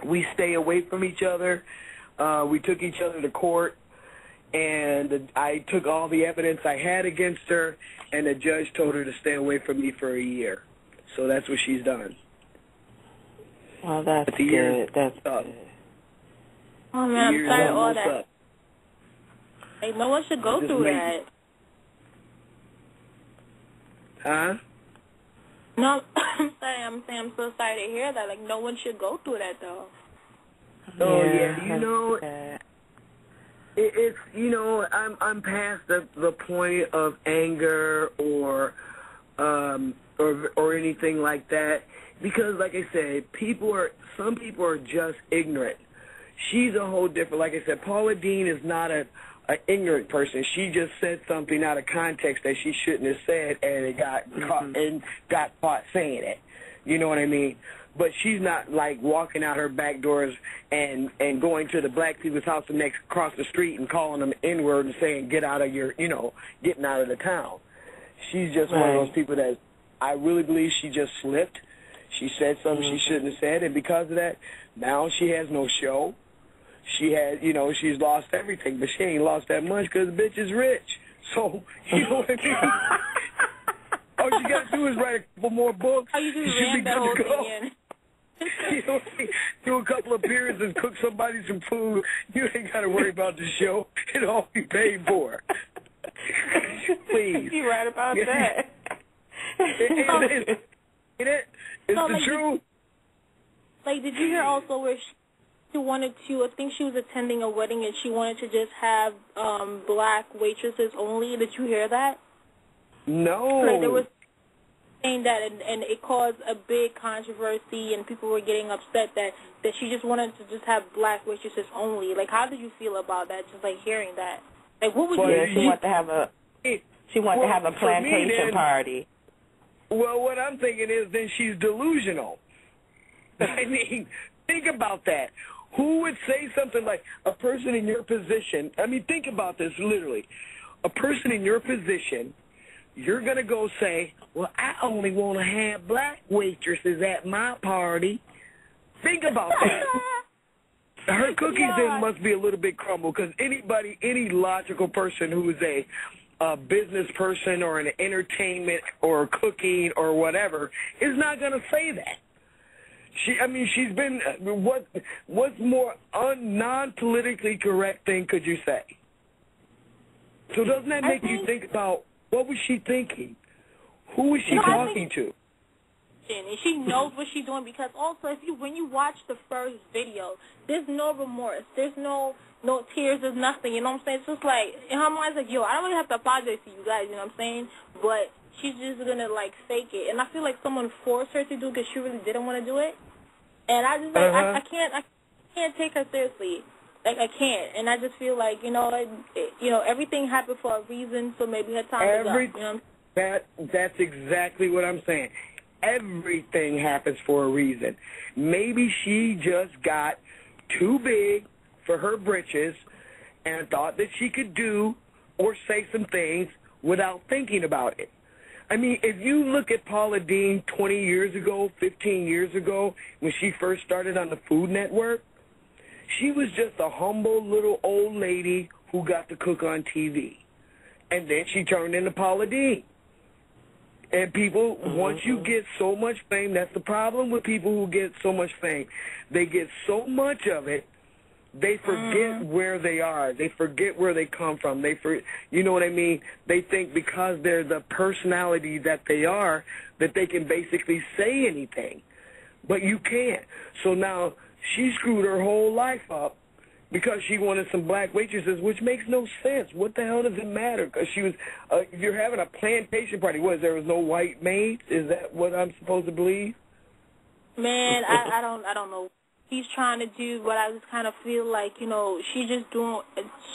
we stay away from each other. We took each other to court, and I took all the evidence I had against her, and the judge told her to stay away from me for a year. So that's what she's done. Well, that's good. That's good. Oh, man, I'm sorry all that. Hey, no one should go through that. Huh? No, I'm sorry. I'm so sorry to hear that. Like, no one should go through that, though. Oh, yeah. You know, it's, you know, I'm past the point of anger or anything like that because, like I said, some people are just ignorant. She's a whole different, like I said, Paula Deen is not an ignorant person. She just said something out of context that she shouldn't have said, and it got caught saying it. You know what I mean? But she's not like walking out her back doors and going to the black people's house across the street and calling them N-word and saying get out of your, you know, getting out of the town. She's just one of those people that I really believe she just slipped. She said something she shouldn't have said, and because of that, now she has no show. She had, you know, she's lost everything, but she ain't lost that much because the bitch is rich. So, you know what I mean? All you got to do is write a couple more books. Oh, you just ran that whole thing in. You know what I mean? Do a couple of appearances, cook somebody some food. You ain't got to worry about the show. It'll all be paid for. Please. You're right about that. It's the truth. Like, did you hear also where she wanted to, I think she was attending a wedding and she wanted to just have black waitresses only? Did you hear that? No. Like, there was saying that, and it caused a big controversy, and people were getting upset that she just wanted to just have black waitresses only. Like, how did you feel about that? Just like hearing that. Like, what would you? She wanted to have a plantation party. Well, what I'm thinking is then she's delusional. I mean, think about that. Who would say something like a person in your position? I mean, think about this literally. A person in your position, you're going to go say, well, I only want to have black waitresses at my party. Think about that. Her cookies then must be a little bit crumbled, because any logical person who is a business person or an entertainment or cooking or whatever is not going to say that. She's been, what's more non-politically correct thing could you say? So doesn't that make you think about, what was she thinking? Who was she talking to? And she knows what she's doing, because also when you watch the first video, there's no remorse, there's no tears, there's nothing, you know what I'm saying? It's just like, in her mind's like, yo, I don't really have to apologize to you guys, you know what I'm saying? But she's just gonna like fake it, and I feel like someone forced her to do it because she really didn't want to do it, and I just like I can't take her seriously, like I can't, and I just feel like everything happened for a reason, so maybe her time is up, you know? That's exactly what I'm saying. Everything happens for a reason. Maybe she just got too big for her britches and thought that she could do or say some things without thinking about it. I mean, if you look at Paula Deen 20 years ago, 15 years ago, when she first started on the Food Network, she was just a humble little old lady who got to cook on TV. And then she turned into Paula Deen. And people, once you get so much fame, that's the problem with people who get so much fame. They get so much of it, they forget where they are. They forget where they come from. You know what I mean? They think because they're the personality that they are, that they can basically say anything. But you can't. So now she screwed her whole life up because she wanted some black waitresses, which makes no sense. What the hell does it matter? Because she was, if you're having a plantation party, there was no white maids? Is that what I'm supposed to believe? Man, I don't know. She's trying to do what I just kind of feel like, she's just doing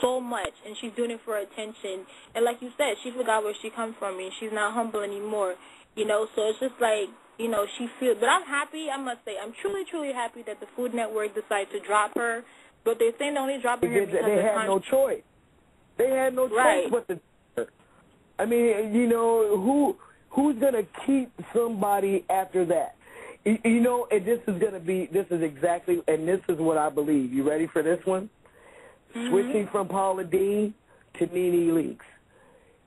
so much, and she's doing it for attention. And like you said, she forgot where she comes from, and she's not humble anymore, So it's just like, she feels. But I'm happy, I must say. I'm truly, truly happy that the Food Network decided to drop her. But they're saying they're only dropping her because they had no choice. They had no choice but to. I mean, who's going to keep somebody after that? And this is exactly, and this is what I believe. You ready for this one? Switching from Paula Deen to Nene Leakes.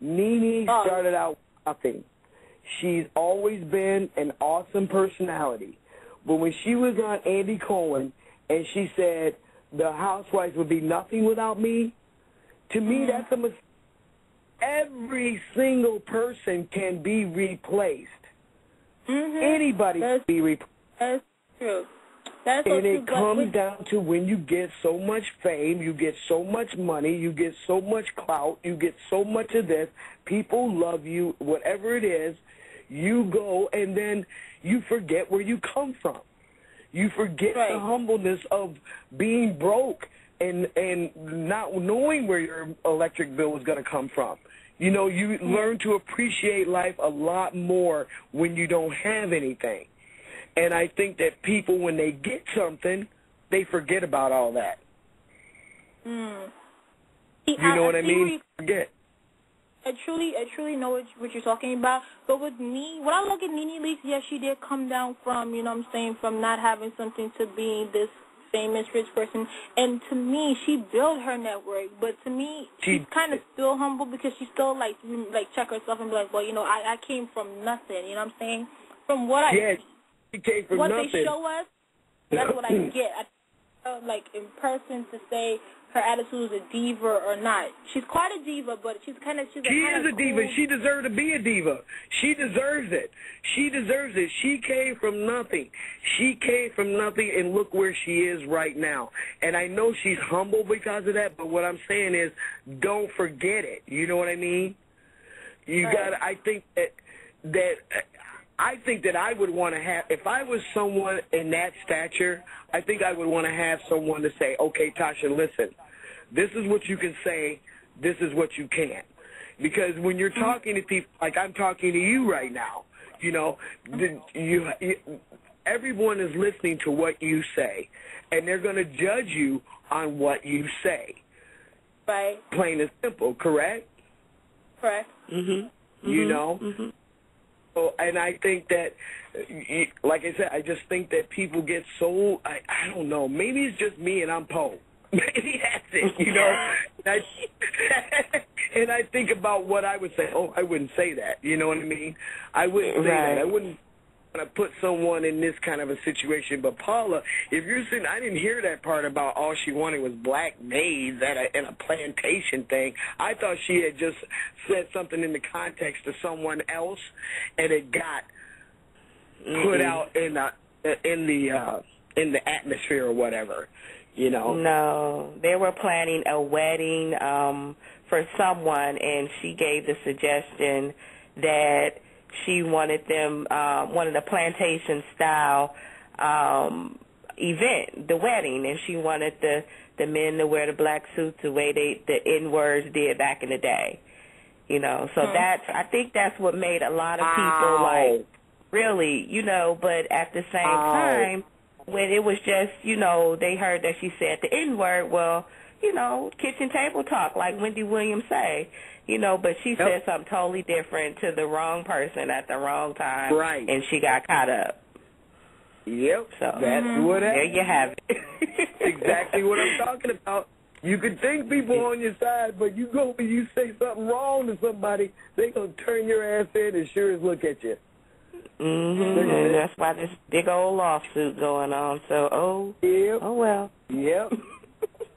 Nene started out with nothing. She's always been an awesome personality. But when she was on Andy Cohen and she said, the housewives would be nothing without me, to me that's a mistake. Every single person can be replaced. Anybody can be replaced. That's true. That's and it comes down to when you get so much fame, you get so much money, you get so much clout, you get so much of this, people love you, whatever it is, you go and then you forget where you come from. You forget the humbleness of being broke and not knowing where your electric bill is going to come from. You learn to appreciate life a lot more when you don't have anything. And I think that people, when they get something, they forget about all that. You know what I mean? Forget. I truly know what you're talking about. But with me, when I look at Nene Leakes, yes, she did come down from, from not having something to being this famous rich person. And to me, she built her network. But to me, she's kind of still humble because she still, like check herself and be like, well, I came from nothing. You know what I'm saying? From what I see. She came from what nothing. They show us, that's what I get. Like in person to say her attitude is a diva or not. She's quite a diva, but she's She is a diva. Cool. She deserves to be a diva. She deserves it. She deserves it. She came from nothing. She came from nothing, and look where she is right now. And I know she's humble because of that, but what I'm saying is don't forget it. You know what I mean? You got. I think that I would want to have, if I was someone in that stature, I think I would want to have someone to say, okay, Tasha, listen, this is what you can say, this is what you can't. Because when you're talking to people, like I'm talking to you right now, everyone is listening to what you say, and they're going to judge you on what you say. Right. Plain and simple, correct? Correct. You know? So, and I think that, like I said, I just think that people get so, I don't know, maybe it's just me and I'm Poe. Maybe that's it, you know. And I think about what I would say. Oh, I wouldn't say that, you know what I mean? I wouldn't say that. I wouldn't want to put someone in this kind of a situation. But Paula, if you're saying, I didn't hear that part about all she wanted was black maids in a plantation thing. I thought she had just said something in the context of someone else, and it got put out in the atmosphere or whatever, you know. No, they were planning a wedding for someone, and she gave the suggestion that she wanted them, wanted a plantation-style event, the wedding, and she wanted the men to wear the black suits the way the N-words did back in the day, you know. So I think that's what made a lot of people, like, really, you know, but at the same time, when it was just, you know, they heard that she said the N-word, well, you know, kitchen table talk, like Wendy Williams say, you know, but she said something totally different to the wrong person at the wrong time, and she got caught up. Yep, so that's what happened. There you have it. Exactly what I'm talking about. You can think people on your side, but you go and you say something wrong to somebody, they going to turn your ass in and sure as look at you. And that's why this big old lawsuit going on. So, oh well. Yep.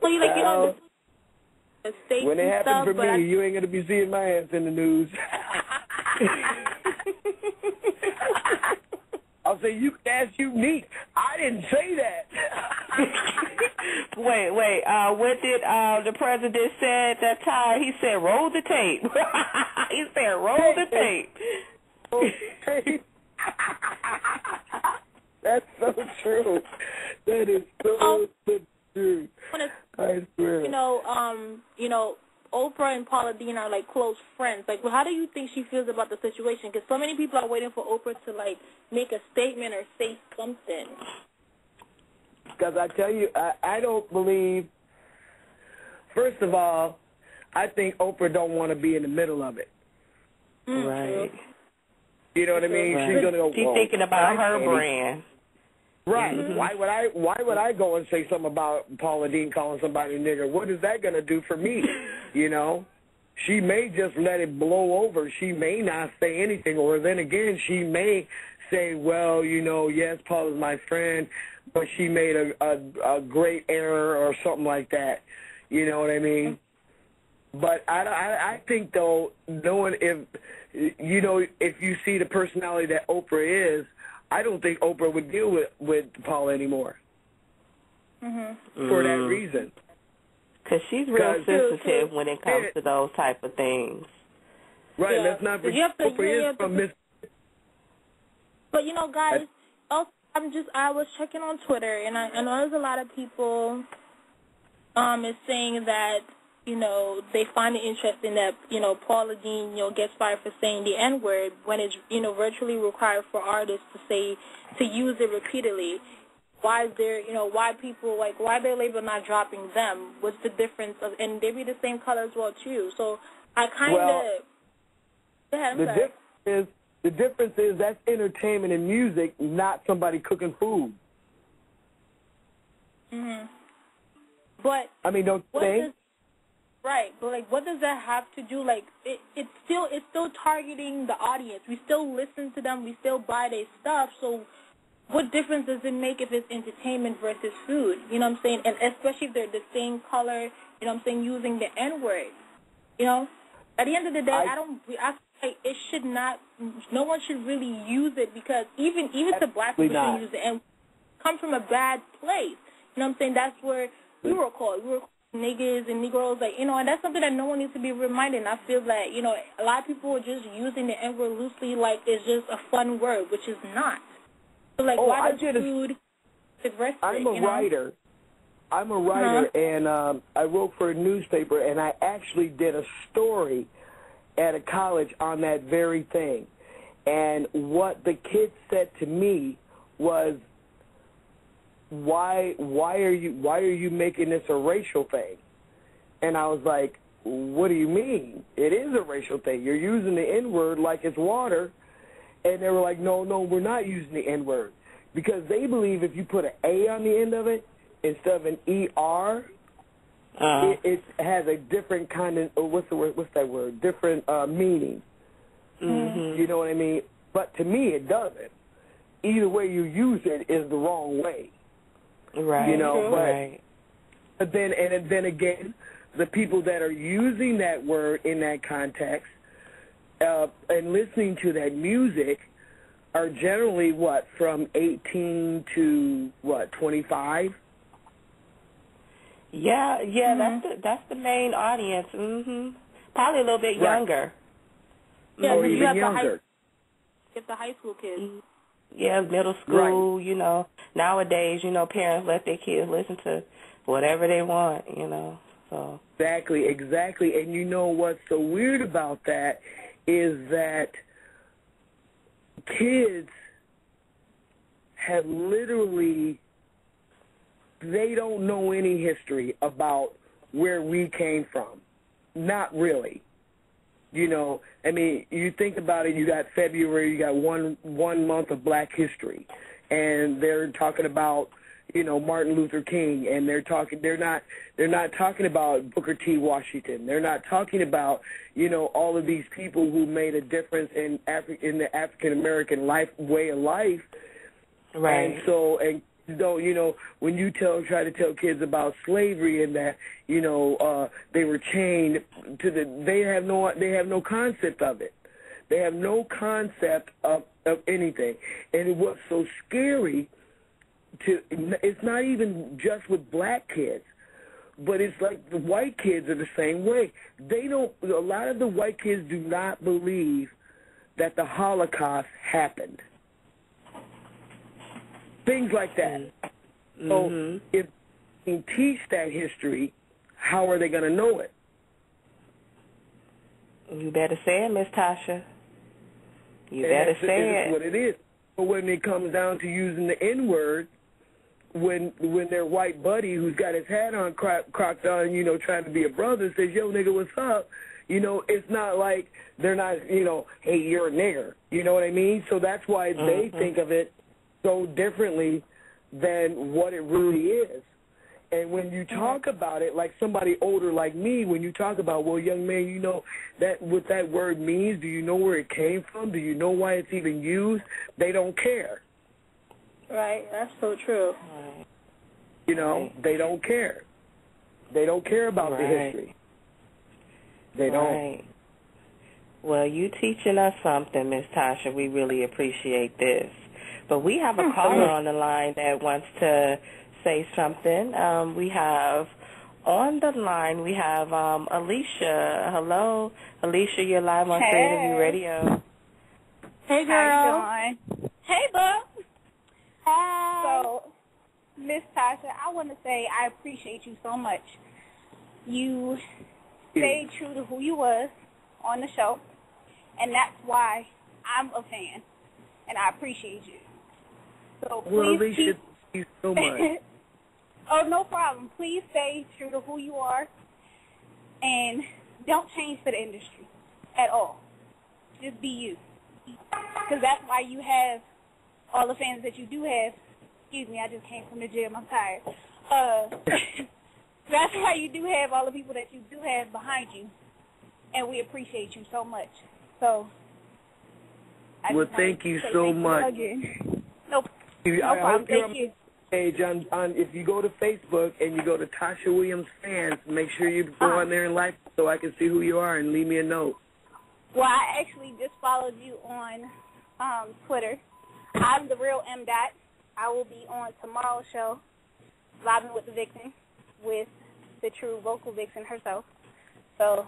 Well, you know, the states when it happens stuff, for me, you ain't going to be seeing my ass in the news. I'll say, that's unique. I didn't say that. Wait. What did the president say at that time? He said, roll the tape. He said, roll the tape. Okay. That's so true. That is so true. I swear. You know, Oprah and Paula Deen are like close friends. Like, well, how do you think she feels about the situation? Because so many people are waiting for Oprah to like make a statement or say something. Because I tell you, I don't believe. First of all, I think Oprah don't want to be in the middle of it. Right. You know what I mean? She's gonna go. She's thinking about her brand. Right. Why would I go and say something about Paula Deen calling somebody a nigger? What is that gonna do for me? You know? She may just let it blow over. She may not say anything, or then again she may say, well, you know, yes, Paula's my friend, but she made a great error or something like that. You know what I mean? But I think, though, knowing if you see the personality that Oprah is, I don't think Oprah would deal with Paula anymore for that reason. Because she's real sensitive when it comes to those type of things. Right, let's not forget Oprah is from Miss. But, you know, guys, also, I was checking on Twitter, and I know there's a lot of people is saying that, you know, they find it interesting that, you know, Paula Deen, you know, gets fired for saying the N-word when it's, you know, virtually required for artists to use it repeatedly. Why is there, you know, why people, like, why their label not dropping them? What's the difference? And they be the same color as well, too. So I kind of, go ahead, the difference is that's entertainment and music, not somebody cooking food. But I mean, don't you think? Right, but like, what does that have to do? Like, it's still targeting the audience. We still listen to them. We still buy their stuff. So, what difference does it make if it's entertainment versus food? You know what I'm saying? And especially if they're the same color. You know what I'm saying? Using the N-word. You know, at the end of the day, I feel like it should not. No one should really use it because even the black people shouldn't use it and come from a bad place. You know what I'm saying? That's where we were called. We were called niggas and Negroes, like, you know, and that's something that no one needs to be reminded. And I feel that, you know, a lot of people are just using the N-word loosely like it's just a fun word, which is not. So, like, why does food address it? I'm a writer. I'm a writer, and I wrote for a newspaper, and I actually did a story at a college on that very thing. And what the kids said to me was, why are you making this a racial thing? And I was like, what do you mean? It is a racial thing. You're using the N-word like it's water, And they were like, no, we're not using the N-word. Because they believe if you put an A on the end of it instead of an ER, it has a different kind of, what's that word? Different meaning. Mm-hmm. You know what I mean? But to me, it doesn't. Either way you use it is the wrong way. Right. You know, right. But then again, the people that are using that word in that context and listening to that music are generally, from 18 to, 25? Yeah, that's the main audience. Probably a little bit younger. Yeah, or you even have younger. the high school kids. Yeah, middle school, you know. Nowadays, you know, parents let their kids listen to whatever they want, you know. So Exactly. And you know what's so weird about that is that kids have literally, they don't know any history about where we came from. Not really. You know, I mean, you think about it, you got February, you got one month of Black history, and they're talking about, you know, Martin Luther King, and they're not talking about Booker T. Washington. They're not talking about, you know, all of these people who made a difference in the African American way of life. right. And so, you know, when you try to tell kids about slavery and that, you know, they were chained to they have no concept of it. They have no concept of anything. And what's so scary it's not even just with Black kids, but it's like the white kids are the same way. A lot of the white kids do not believe that the Holocaust happened. Things like that. So if they teach that history, how are they going to know it? You better say it, Miss Tasha. You better say it. That's what it is. But when it comes down to using the N-word, when their white buddy who's got his hat on, crocked on, you know, trying to be a brother, says, yo, nigga, what's up? You know, it's not like they're not, you know, hey, you're a nigger. You know what I mean? So that's why they think of it so differently than what it really is. And when you talk about it, like somebody older like me, when you talk about, well, young man, you know that what that word means, do you know where it came from? Do you know why it's even used? They don't care. Right, that's so true. You know, they don't care. They don't care about the history. They don't. Well, you teaching us something, Miss Tasha. We really appreciate this. But we have a caller on the line that wants to say something. We have on the line, we have Alicia. Hello. Alicia, you're live on CreativURadio. Hey, girl. How you doing? Hey, bub. Hi. So, Miss Tasha, I want to say I appreciate you so much. You stayed true to who you was on the show, and that's why I'm a fan, and I appreciate you. So Well, please Alicia, thank you so much. Oh, no problem. Please stay true to who you are, and don't change for the industry at all. Just be you, because that's why you have all the fans that you do have. Excuse me, I just came from the gym. I'm tired. That's why you do have all the people that you do have behind you, and we appreciate you so much. So, Well, thank you so much. No problem. Thank you. Hey, John, if you go to Facebook and you go to Tasha Williams Fans, make sure you go on there and like so I can see who you are and leave me a note. Well, I actually just followed you on Twitter. I'm the real M. I will be on tomorrow's show, Vibing with the Vixen, with the true vocal vixen herself. So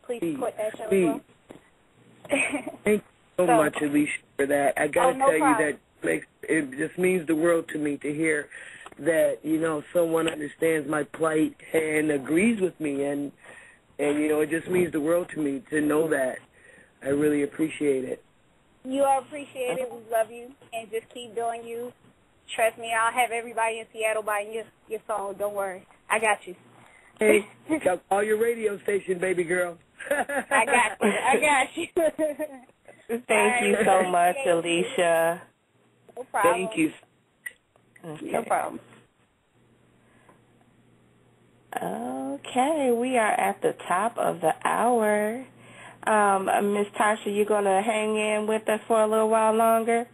please support that show as well. Thank you so much, Alicia, for that. I got to tell you that it just means the world to me to hear that, you know, someone understands my plight and agrees with me. And you know, it just means the world to me to know that. I really appreciate it. You are appreciated. We love you. And just keep doing you. Trust me, I'll have everybody in Seattle buying your song. Don't worry. I got you. Hey, call your radio station, baby girl. I got you. Thank you so much, Alicia. No problem. Thank you. Okay. No problem. Okay, we are at the top of the hour. Miss Tasha, you going to hang in with us for a little while longer?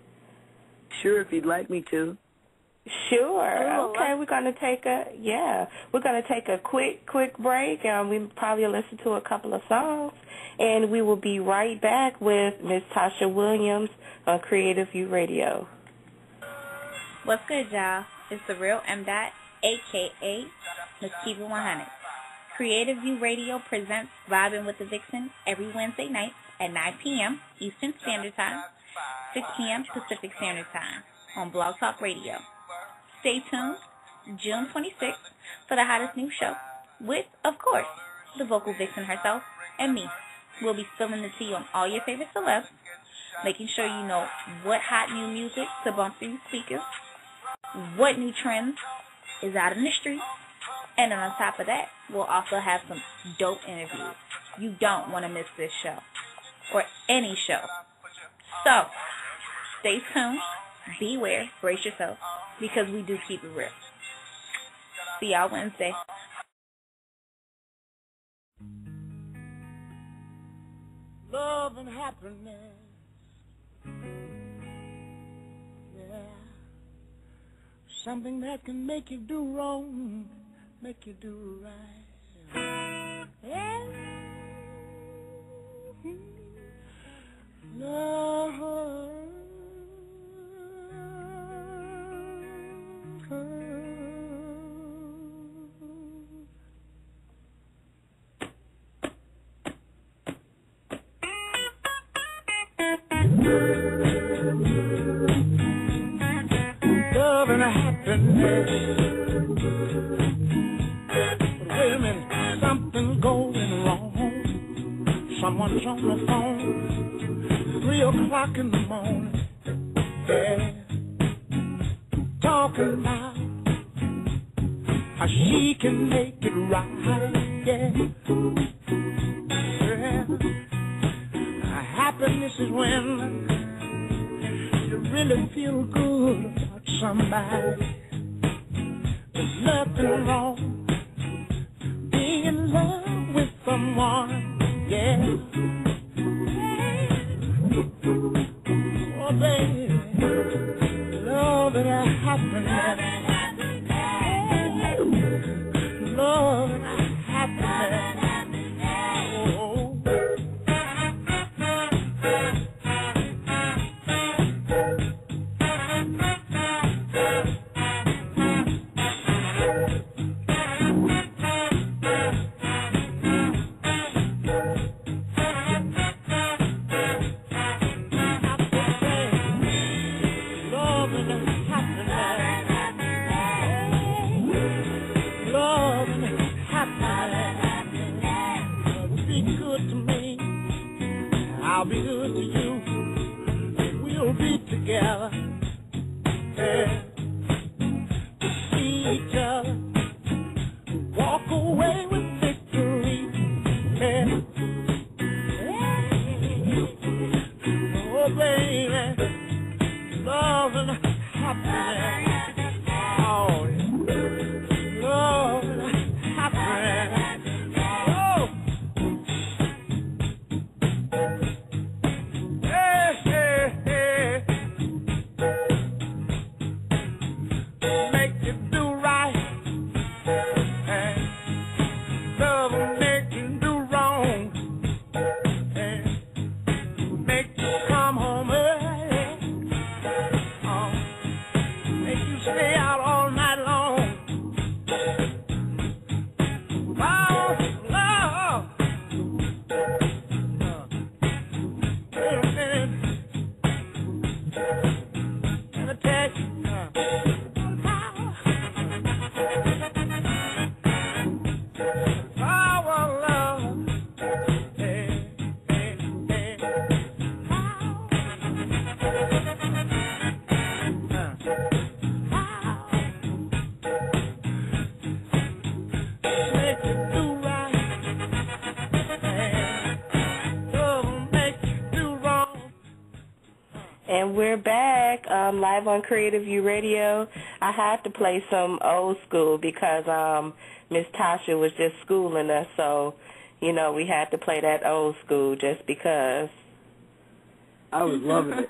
Sure, if you'd like me to. Sure. Okay, we're going to take a quick break. We probably listen to a couple of songs, and we will be right back with Miss Tasha Williams on CreativURadio Radio. What's good, y'all? It's the real M.Dot, a.k.a. Miss Kiva 100. CreativURadio Radio presents Vibing with the Vixen every Wednesday night at 9 p.m. Eastern Standard Time, 6 p.m. Pacific Standard Time on Blog Talk Radio. Stay tuned June 26th for the hottest new show with, of course, the vocal vixen herself and me. We'll be spilling the tea on all your favorite celebs, making sure you know what hot new music to bump through your speakers, what new trends is out in the streets, and then on top of that, we'll also have some dope interviews. You don't want to miss this show or any show. So, stay tuned, beware, brace yourself, because we do keep it real. See y'all Wednesday. Love and happiness. Yeah. Something that can make you do wrong, make you do right. Yeah. Love. Love and happiness. But wait a minute, something's going wrong. Someone's on the phone, 3 o'clock in the morning. Yeah. Talking about how she can make it right. Yeah. Happiness is when you really feel good about somebody. There's nothing wrong being in love with someone. Yeah. Oh, baby, love and happiness. Love and happiness. we're back live on CreativURadio. I had to play some old school because Miss Tasha was just schooling us, so, you know, we had to play that old school just because. I was loving it.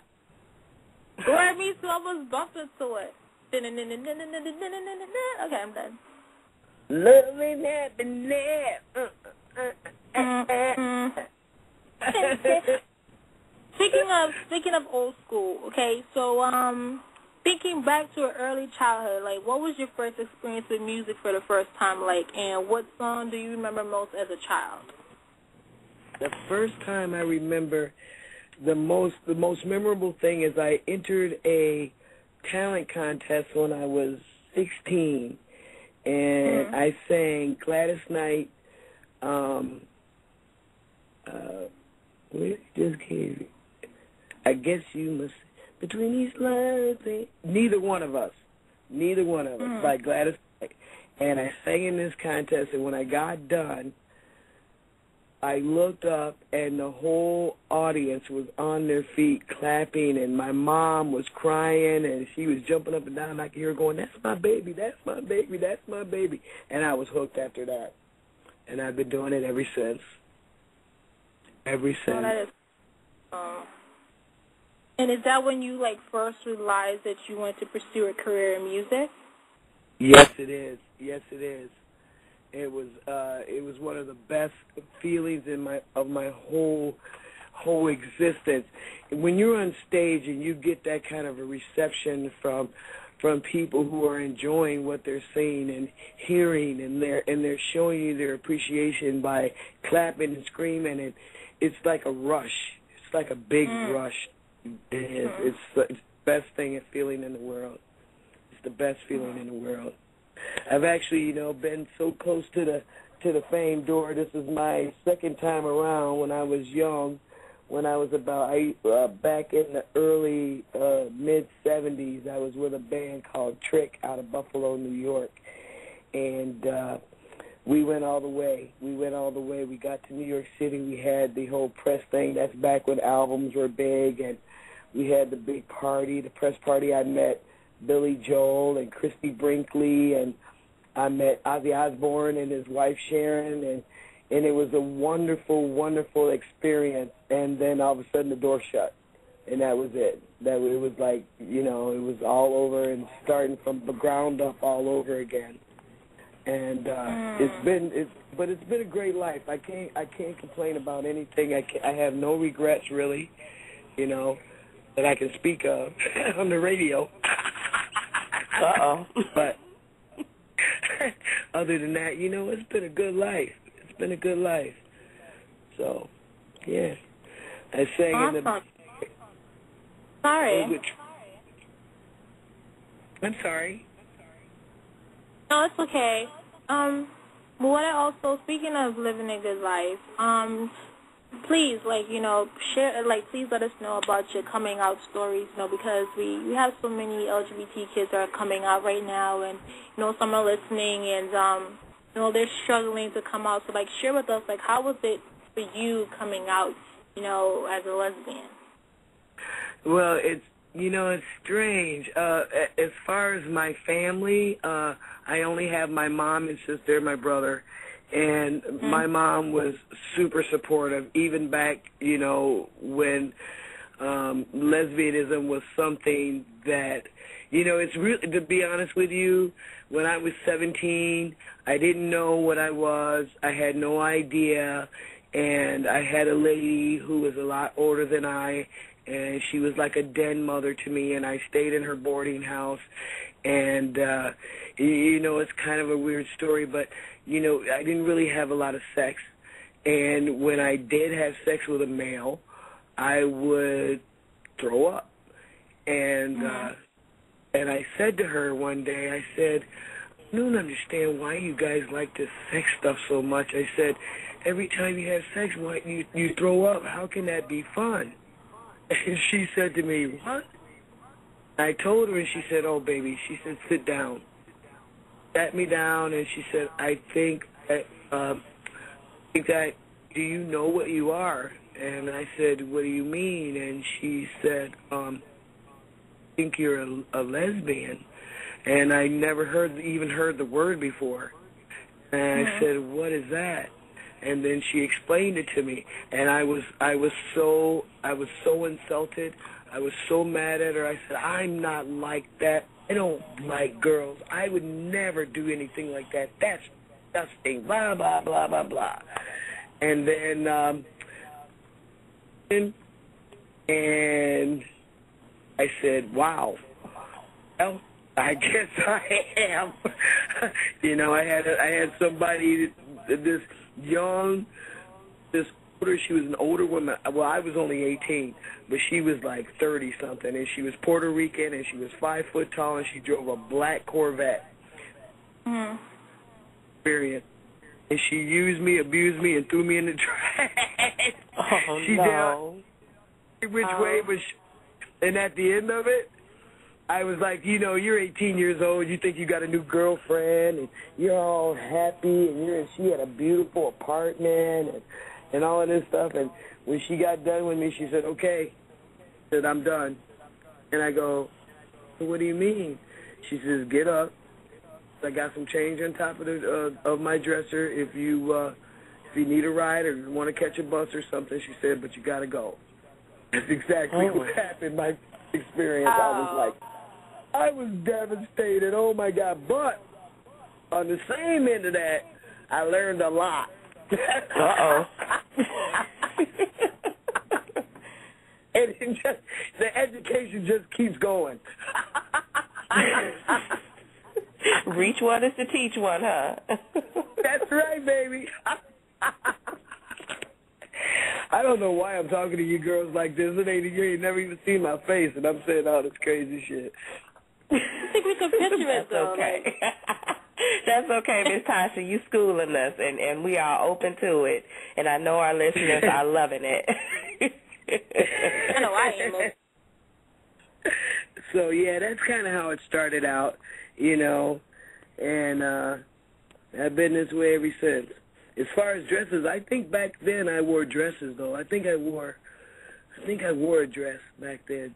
Where me too, I was bumping to it. Okay, I'm done. Loving that Speaking of old school, okay, so thinking back to your early childhood, like what was your first experience with music for the first time, like, and what song do you remember most as a child? The first time I remember, the most memorable thing is I entered a talent contest when I was 16, and I sang Gladys Knight. Just kidding. I guess you must between these lines. Neither one of us by Gladys Knight. And I sang in this contest, and when I got done, I looked up, and the whole audience was on their feet clapping, and my mom was crying, and she was jumping up and down. I could hear her going, "That's my baby, that's my baby, that's my baby." And I was hooked after that. And I've been doing it ever since. And is that when you, like, first realized that you wanted to pursue a career in music? Yes, it is. Yes, it is. It was one of the best feelings of my whole existence. When you're on stage and you get that kind of a reception from people who are enjoying what they're seeing and hearing, and they're showing you their appreciation by clapping and screaming, and it's like a rush. It's like a big rush. It is. It's the best feeling in the world. It's the best feeling in the world. I've actually, been so close to the fame door. This is my second time around. When I was young, when I was back in the early mid-'70s, I was with a band called Trick out of Buffalo, New York, and we went all the way. We got to New York City. We had the whole press thing. That's back when albums were big, and we had the big party, the press party. I met Billy Joel and Christy Brinkley, and I met Ozzy Osbourne and his wife Sharon, and it was a wonderful, wonderful experience. And then all of a sudden the door shut, and that was it. It was like, it was all over and starting from the ground up all over again. And it's been a great life. I can't complain about anything. I have no regrets really, that I can speak of on the radio. But other than that, it's been a good life. It's been a good life. So, yeah. I sang in the... Sorry. I'm sorry. No, it's okay. Speaking of living a good life, please, share, please let us know about your coming out stories, because we have so many LGBT kids that are coming out right now, and, some are listening, and, they're struggling to come out. So, share with us, how was it for you coming out, as a lesbian? Well, it's strange. As far as my family, I only have my mom and sister, my brother, and my mom was super supportive, even back, when lesbianism was something that, it's really, to be honest with you, when I was 17, I didn't know what I was. I had no idea, and I had a lady who was a lot older than I, and she was like a den mother to me, and I stayed in her boarding house. And, it's kind of a weird story, but, I didn't really have a lot of sex. And when I did have sex with a male, I would throw up. And I said to her one day, I said, I don't understand why you guys like this sex stuff so much. I said, every time you have sex, why you throw up? How can that be fun? And she said to me, what? I told her, and she said, oh, baby. She said, sit down. Sat me down, and she said, I think that, do you know what you are? And I said, what do you mean? And she said, think you're a lesbian. And I never even heard the word before. And I said, what is that? And then she explained it to me, and I was so insulted. I was so mad at her. I said, I'm not like that. I don't like girls. I would never do anything like that. That's disgusting. Blah blah blah blah blah. And then and I said, wow. Well, I guess I am. You know, I had somebody, this older, she was an older woman. Well, I was only 18, but she was like 30-something, and she was Puerto Rican, and she was 5 foot tall, and she drove a black Corvette. Experience. And she used me, abused me, and threw me in the trash. Oh, she no. did which way, but and at the end of it, I was like, you know, you're 18 years old, you think you got a new girlfriend, and you're all happy, and she had a beautiful apartment, and all of this stuff. And when she got done with me, she said, okay. I said, I'm done. And I go, what do you mean? She says, get up. I got some change on top of my dresser if you need a ride or you want to catch a bus or something. She said, but you got to go. That's exactly what happened. My experience, I was devastated. Oh, my God. But on the same end of that, I learned a lot. Uh-oh. And the education just keeps going. Reach one is to teach one, huh? That's right, baby. I don't know why I'm talking to you girls like this. You ain't never even seen my face, and I'm saying all this crazy shit. I think we can picture it, though. Okay. That's okay, Miss Tasha. You schooling us, and we are open to it. And I know our listeners are loving it. I know I am. So, yeah, that's kind of how it started out, you know. And I've been this way ever since. As far as dresses, I think back then I wore dresses, though. I think I wore a dress back then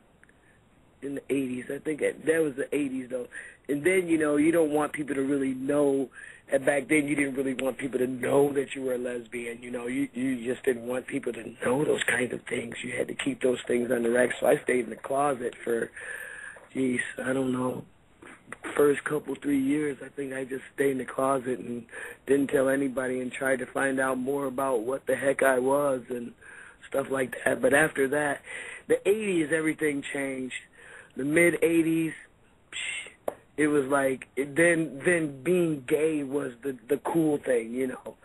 in the 80s. I think that was the 80s, though. And then, you know, you don't want people to really know. And back then, you didn't really want people to know that you were a lesbian. You know, you just didn't want people to know those kinds of things. You had to keep those things under wraps. So I stayed in the closet for, I don't know, first 3 years. I think I just stayed in the closet and didn't tell anybody and tried to find out more about what the heck I was and stuff like that. But after that, the 80s, everything changed. The mid-80s, it was like, then being gay was the cool thing, you know.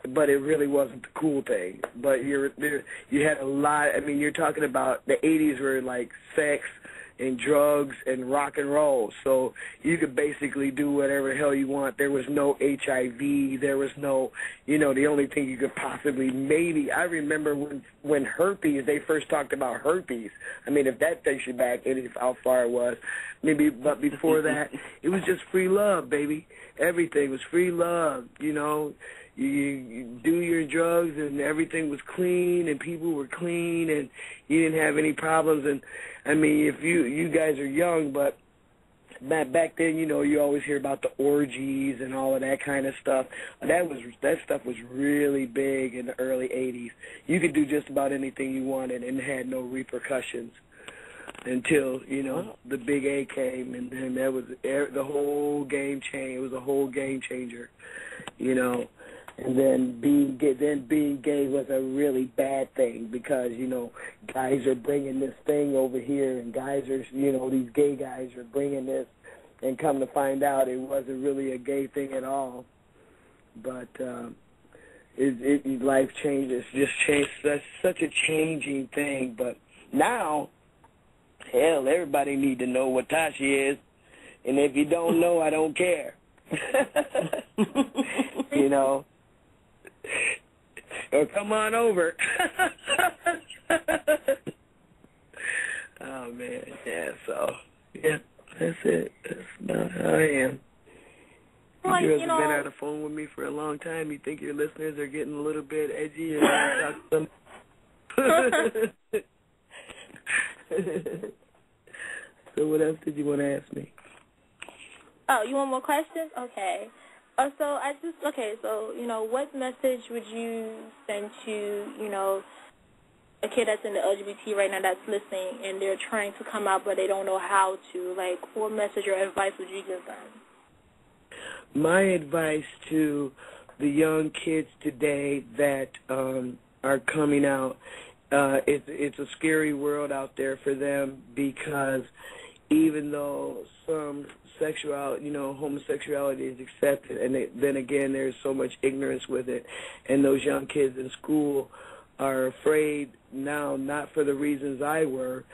But it really wasn't the cool thing. But you had a lot, I mean, you're talking about the 80s were like sex and drugs and rock and roll. So you could basically do whatever the hell you want. There was no HIV. There was no, you know, the only thing you could possibly maybe. I remember when herpes, they first talked about herpes. I mean, if that takes you back, how far it was. Maybe, but before that, it was just free love, baby. Everything was free love, you know. You do your drugs and everything was clean and people were clean and you didn't have any problems. And, I mean, if you guys are young, but back then, you know, you always hear about the orgies and all of that kind of stuff. That stuff was really big in the early 80s. You could do just about anything you wanted and it had no repercussions until, you know, the big A came, and then that was the whole game change. It was a whole game changer, you know. And then being gay was a really bad thing because, you know, guys are bringing this thing over here and guys are, you know, these gay guys are bringing this, and come to find out it wasn't really a gay thing at all. But life changes, just changed. That's such a changing thing. But now, hell, everybody need to know what Tasha is. And if you don't know, I don't care. You know. Or come on over. Oh, man. Yeah, so, yeah, that's it. That's about how I am. Well, you guys you have been know, on the phone with me for a long time. You think your listeners are getting a little bit edgy and talk to them? So what else did you want to ask me? Oh, you want more questions? Okay. So, what message would you send to, a kid that's in the LGBT right now that's listening and they're trying to come out but they don't know how to? Like, what message or advice would you give them? My advice to the young kids today that are coming out, it's a scary world out there for them, because even though some homosexuality is accepted, and then again, there's so much ignorance with it, and those young kids in school are afraid now, not for the reasons I were.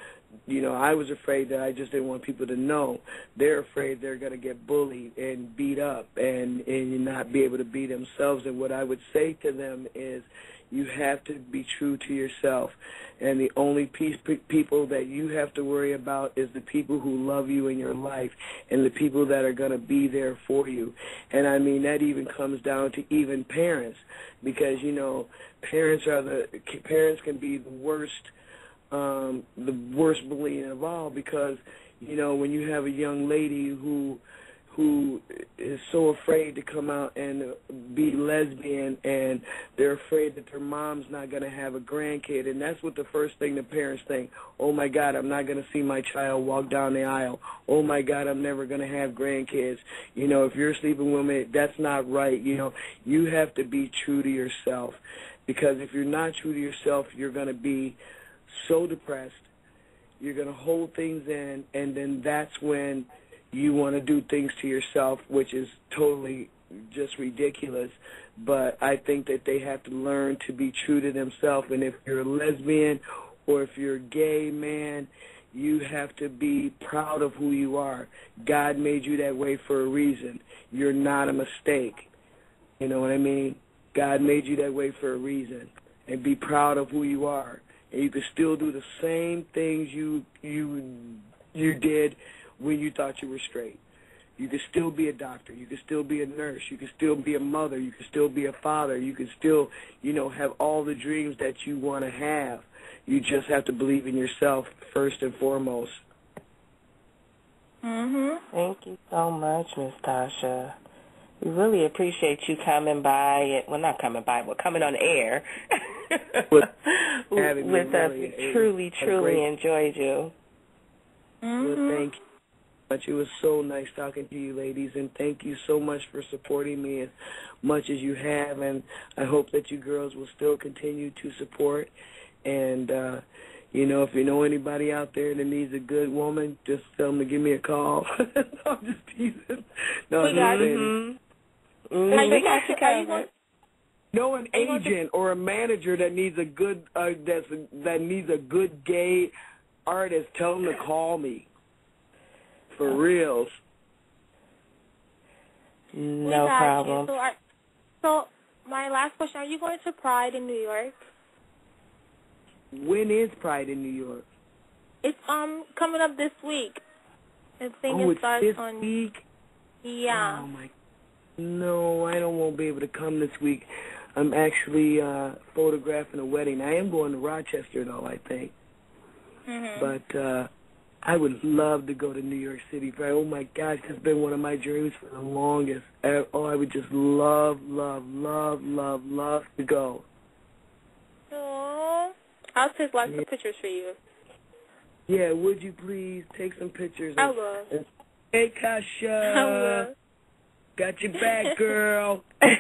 I was afraid that I just didn't want people to know. They're afraid they're going to get bullied and beat up and not be able to be themselves. And what I would say to them is, you have to be true to yourself. And the only people that you have to worry about is the people who love you in your life and the people that are going to be there for you. And, I mean, that even comes down to even parents, because, parents can be the worst bullying of all, because, when you have a young lady who is so afraid to come out and be lesbian, and they're afraid that their mom's not going to have a grandkid, and that's what the first thing the parents think. Oh, my God, I'm not going to see my child walk down the aisle. Oh, my God, I'm never going to have grandkids. If you're sleeping with me, that's not right. You have to be true to yourself, because if you're not true to yourself, you're going to be so depressed. You're going to hold things in, and then that's when you want to do things to yourself, which is totally just ridiculous. But I think that they have to learn to be true to themselves. And if you're a lesbian or if you're a gay man, you have to be proud of who you are. God made you that way for a reason. You're not a mistake. You know what I mean? God made you that way for a reason. And be proud of who you are. And you can still do the same things you did when you thought you were straight. You can still be a doctor. You can still be a nurse. You can still be a mother. You can still be a father. You can still, have all the dreams that you want to have. You just have to believe in yourself first and foremost. Thank you so much, Miss Tasha. We really appreciate you coming by. Well, not coming by, but coming on air with us. Truly enjoyed you. Well, thank you. But it was so nice talking to you, ladies, and thank you so much for supporting me as much as you have, and I hope that you girls will still continue to support. And, if you know anybody out there that needs a good woman, just tell them to give me a call. No, I'm just teasing. No, we got you. We got you covered. Know an agent or a manager that needs a good that needs a good gay artist, tell them to call me. For reals. No problem. So my last question, are you going to Pride in New York? When is Pride in New York? It's coming up this week. I think it starts this on week? Yeah. Oh my. No, I won't be able to come this week. I'm actually photographing a wedding. I am going to Rochester though, I think. But I would love to go to New York City. Oh, my gosh, it's been one of my dreams for the longest. Oh, I would just love to go. Aww. I'll take lots of pictures for you. Yeah, would you please take some pictures? I will. Hey, Tasha. I will. Got your back, girl. I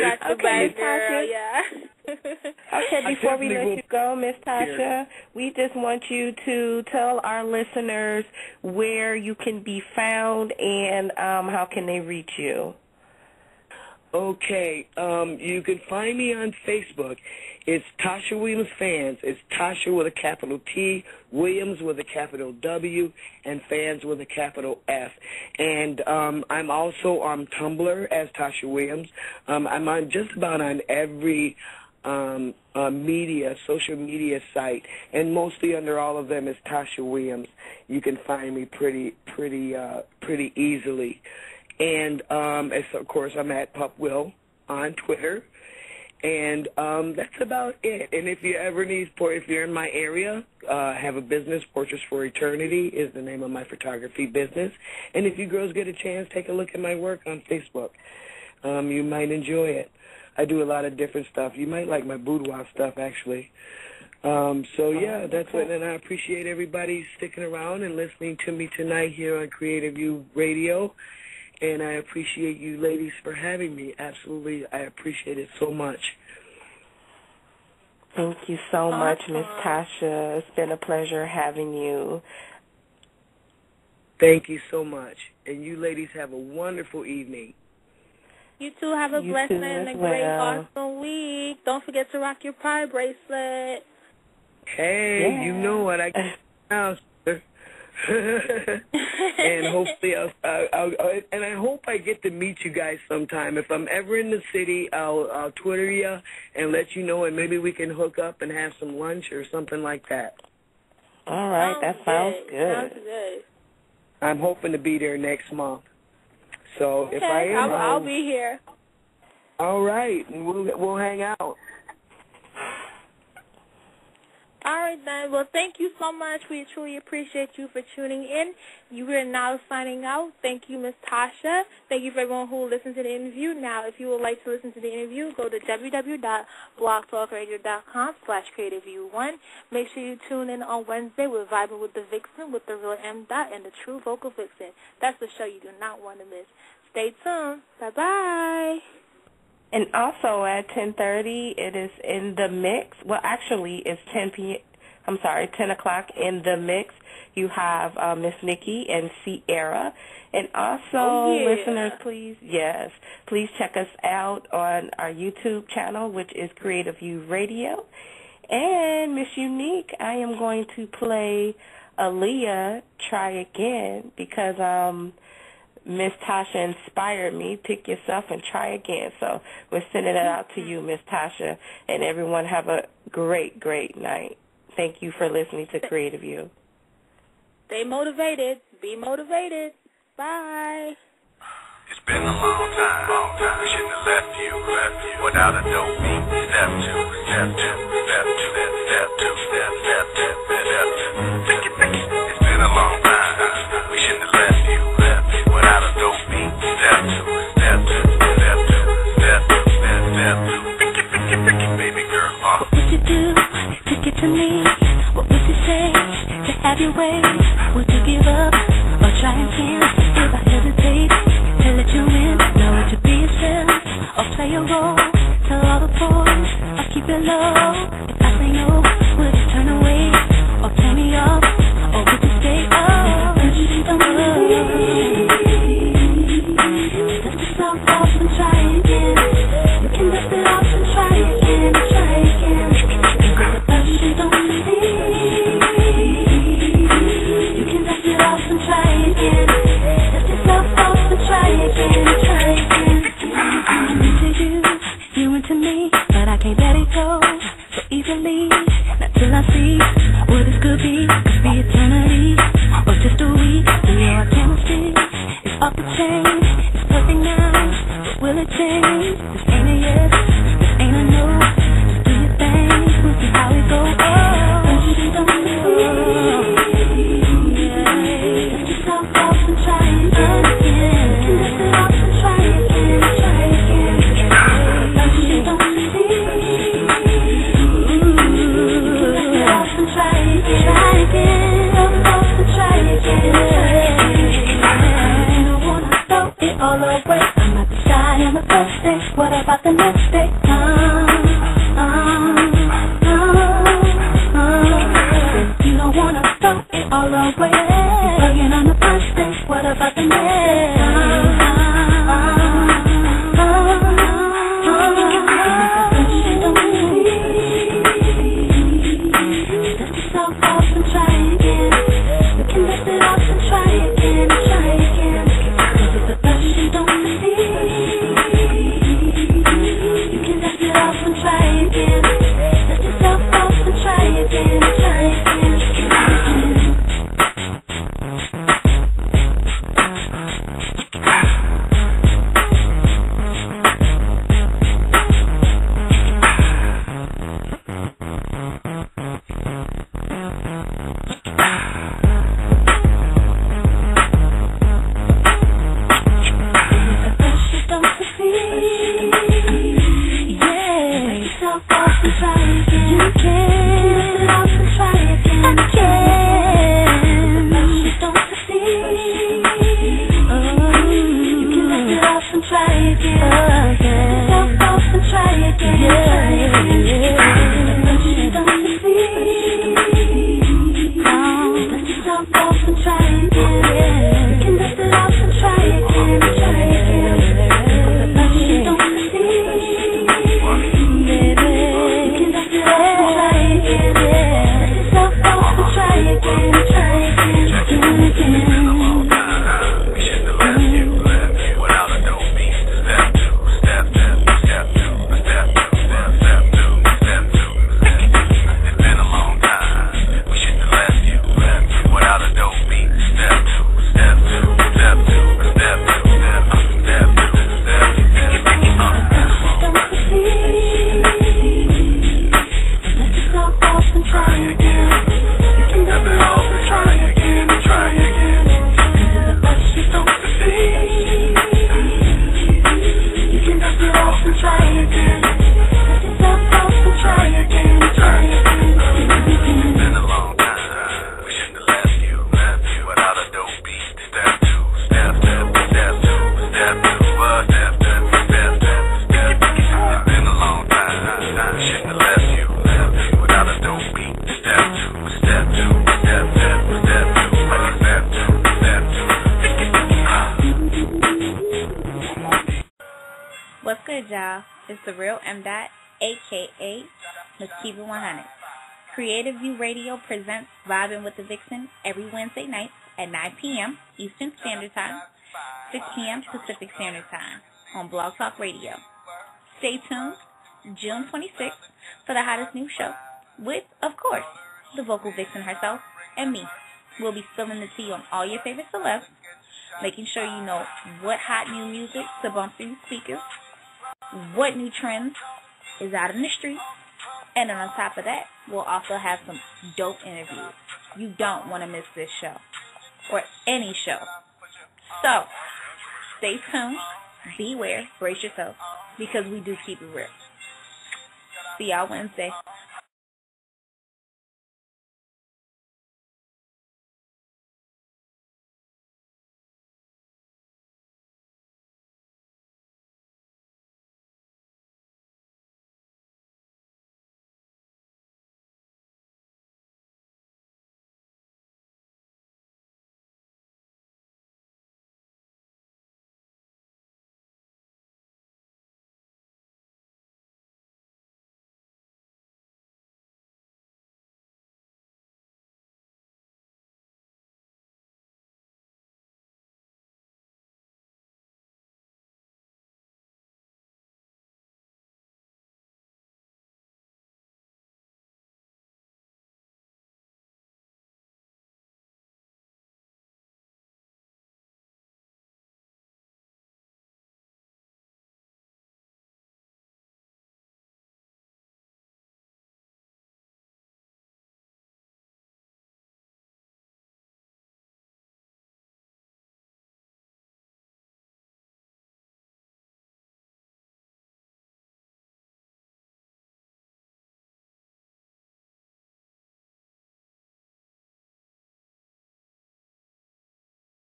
got your back, girl, yeah. Okay, before we let you go, Miss Tasha, we just want you to tell our listeners where you can be found and how can they reach you. Okay, you can find me on Facebook. It's Tasha Williams Fans. It's Tasha with a capital T, Williams with a capital W, and Fans with a capital F. And I'm also on Tumblr as Tasha Williams. I'm on just about on every social media site, and mostly under all of them is Tasha Williams. You can find me pretty easily. And of course, I'm at Pup Will on Twitter. And that's about it. And if you ever need support, if you're in my area, have a business, Portraits for Eternity is the name of my photography business. And if you girls get a chance, take a look at my work on Facebook. You might enjoy it. I do a lot of different stuff. You might like my boudoir stuff, actually. Yeah, that's what, and I appreciate everybody sticking around and listening to me tonight here on CreativU Radio. And I appreciate you ladies for having me. Absolutely, I appreciate it so much. Thank you so much, Miss Tasha. It's been a pleasure having you. Thank you so much. And you ladies have a wonderful evening. You too have a blessed and a great, awesome week. Don't forget to rock your Pride bracelet. Hey, you know what I can now, sir. And hopefully, I hope I get to meet you guys sometime. If I'm ever in the city, I'll Twitter you and let you know, and maybe we can hook up and have some lunch or something like that. All right, that sounds good. Sounds good. I'm hoping to be there next month. So if I am, I'll be here. All right, and we'll hang out. All right, then. Well, thank you so much. We truly appreciate you for tuning in. You are now signing out. Thank you, Miss Tasha. Thank you for everyone who listened to the interview. Now, if you would like to listen to the interview, go to www.blogtalkradio.com/CreativU1. Make sure you tune in on Wednesday with Vibing with the Vixen, with the real M. and the true vocal vixen. That's the show you do not want to miss. Stay tuned. Bye-bye. And also at 10:30, it is In the Mix. Well, actually, it's 10 o'clock In the Mix. You have Miss Nikki and Sierra. And also, listeners, please check us out on our YouTube channel, which is CreativU Radio. And Miss Unique, I am going to play Aaliyah, Try Again, because Miss Tasha inspired me. Pick yourself and try again. So we're sending it out to you, Miss Tasha, and everyone have a great, great night. Thank you for listening to CreativU. Stay motivated. Be motivated. Bye. It's been a long time. I shouldn't have left you without a dope beat. Step two, step two, step two, step two, step two, step two. It's been a long time. We shouldn't have left you without a dope beat. Step two, step two, step two, step two, step two. Baby girl. What would you do to get to me? What would you say to have your way? Would you give up or try again? If I hesitate to let you in, know would you be yourself or play a role? Tell all the boys or keep it low. If I say no, would you turn away or turn me off? Or would you stay up? Would you don't dust yourself off and try again. You can dust it off and try again, try again. Because the person don't you can dust it off and try again. Dust yourself off and try again, try again. I'm into you into me, but I can't let it go so easily. Not till I see what this could be eternity or just a week. You know our chemistry is off the chain. It's perfect now, but will it change? This ain't a yes, this ain't a no. Just do your thing, we'll see how it goes. Dust yourself off and try again. Dust it off and try again, try again. Dust it off and try again, try again. Try again. I don't wanna throw it all away. I'm not the shy on the first day. What about the next day? You don't wanna throw it all away. You're bugging on the first day. What about the next day? Dust yourself off and try again. You can dust it off and try again, try again. Cause if the person don't see, you can dust it off and try again. Dust yourself off and try again, try again, try again. Yeah. Let yourself off and try again. You can. Lift it off and try again. I can. But you don't succeed. You can lift it off and try again. Lift yourself off and try again. But you don't succeed. Let yourself off and try again. You can lift it off and try again. But you don't succeed. You can lift it off and try again. Let yourself off and try again. What's good, y'all? It's the real M. a.k.a. Miss Kiva 100. Creative View Radio presents Vibing with the Vixen every Wednesday night at 9 p.m. Eastern Standard Time, 6 p.m. Pacific Standard Time on Blog Talk Radio. Stay tuned June 26th for the hottest new show with, of course, the vocal vixen herself and me. We'll be spilling the tea on all your favorite celebs, making sure you know what hot new music to bump through speakers, what new trends is out in the streets, and then on top of that, we'll also have some dope interviews. You don't want to miss this show, or any show. So, stay tuned, beware, brace yourself, because we do keep it real. See y'all Wednesday.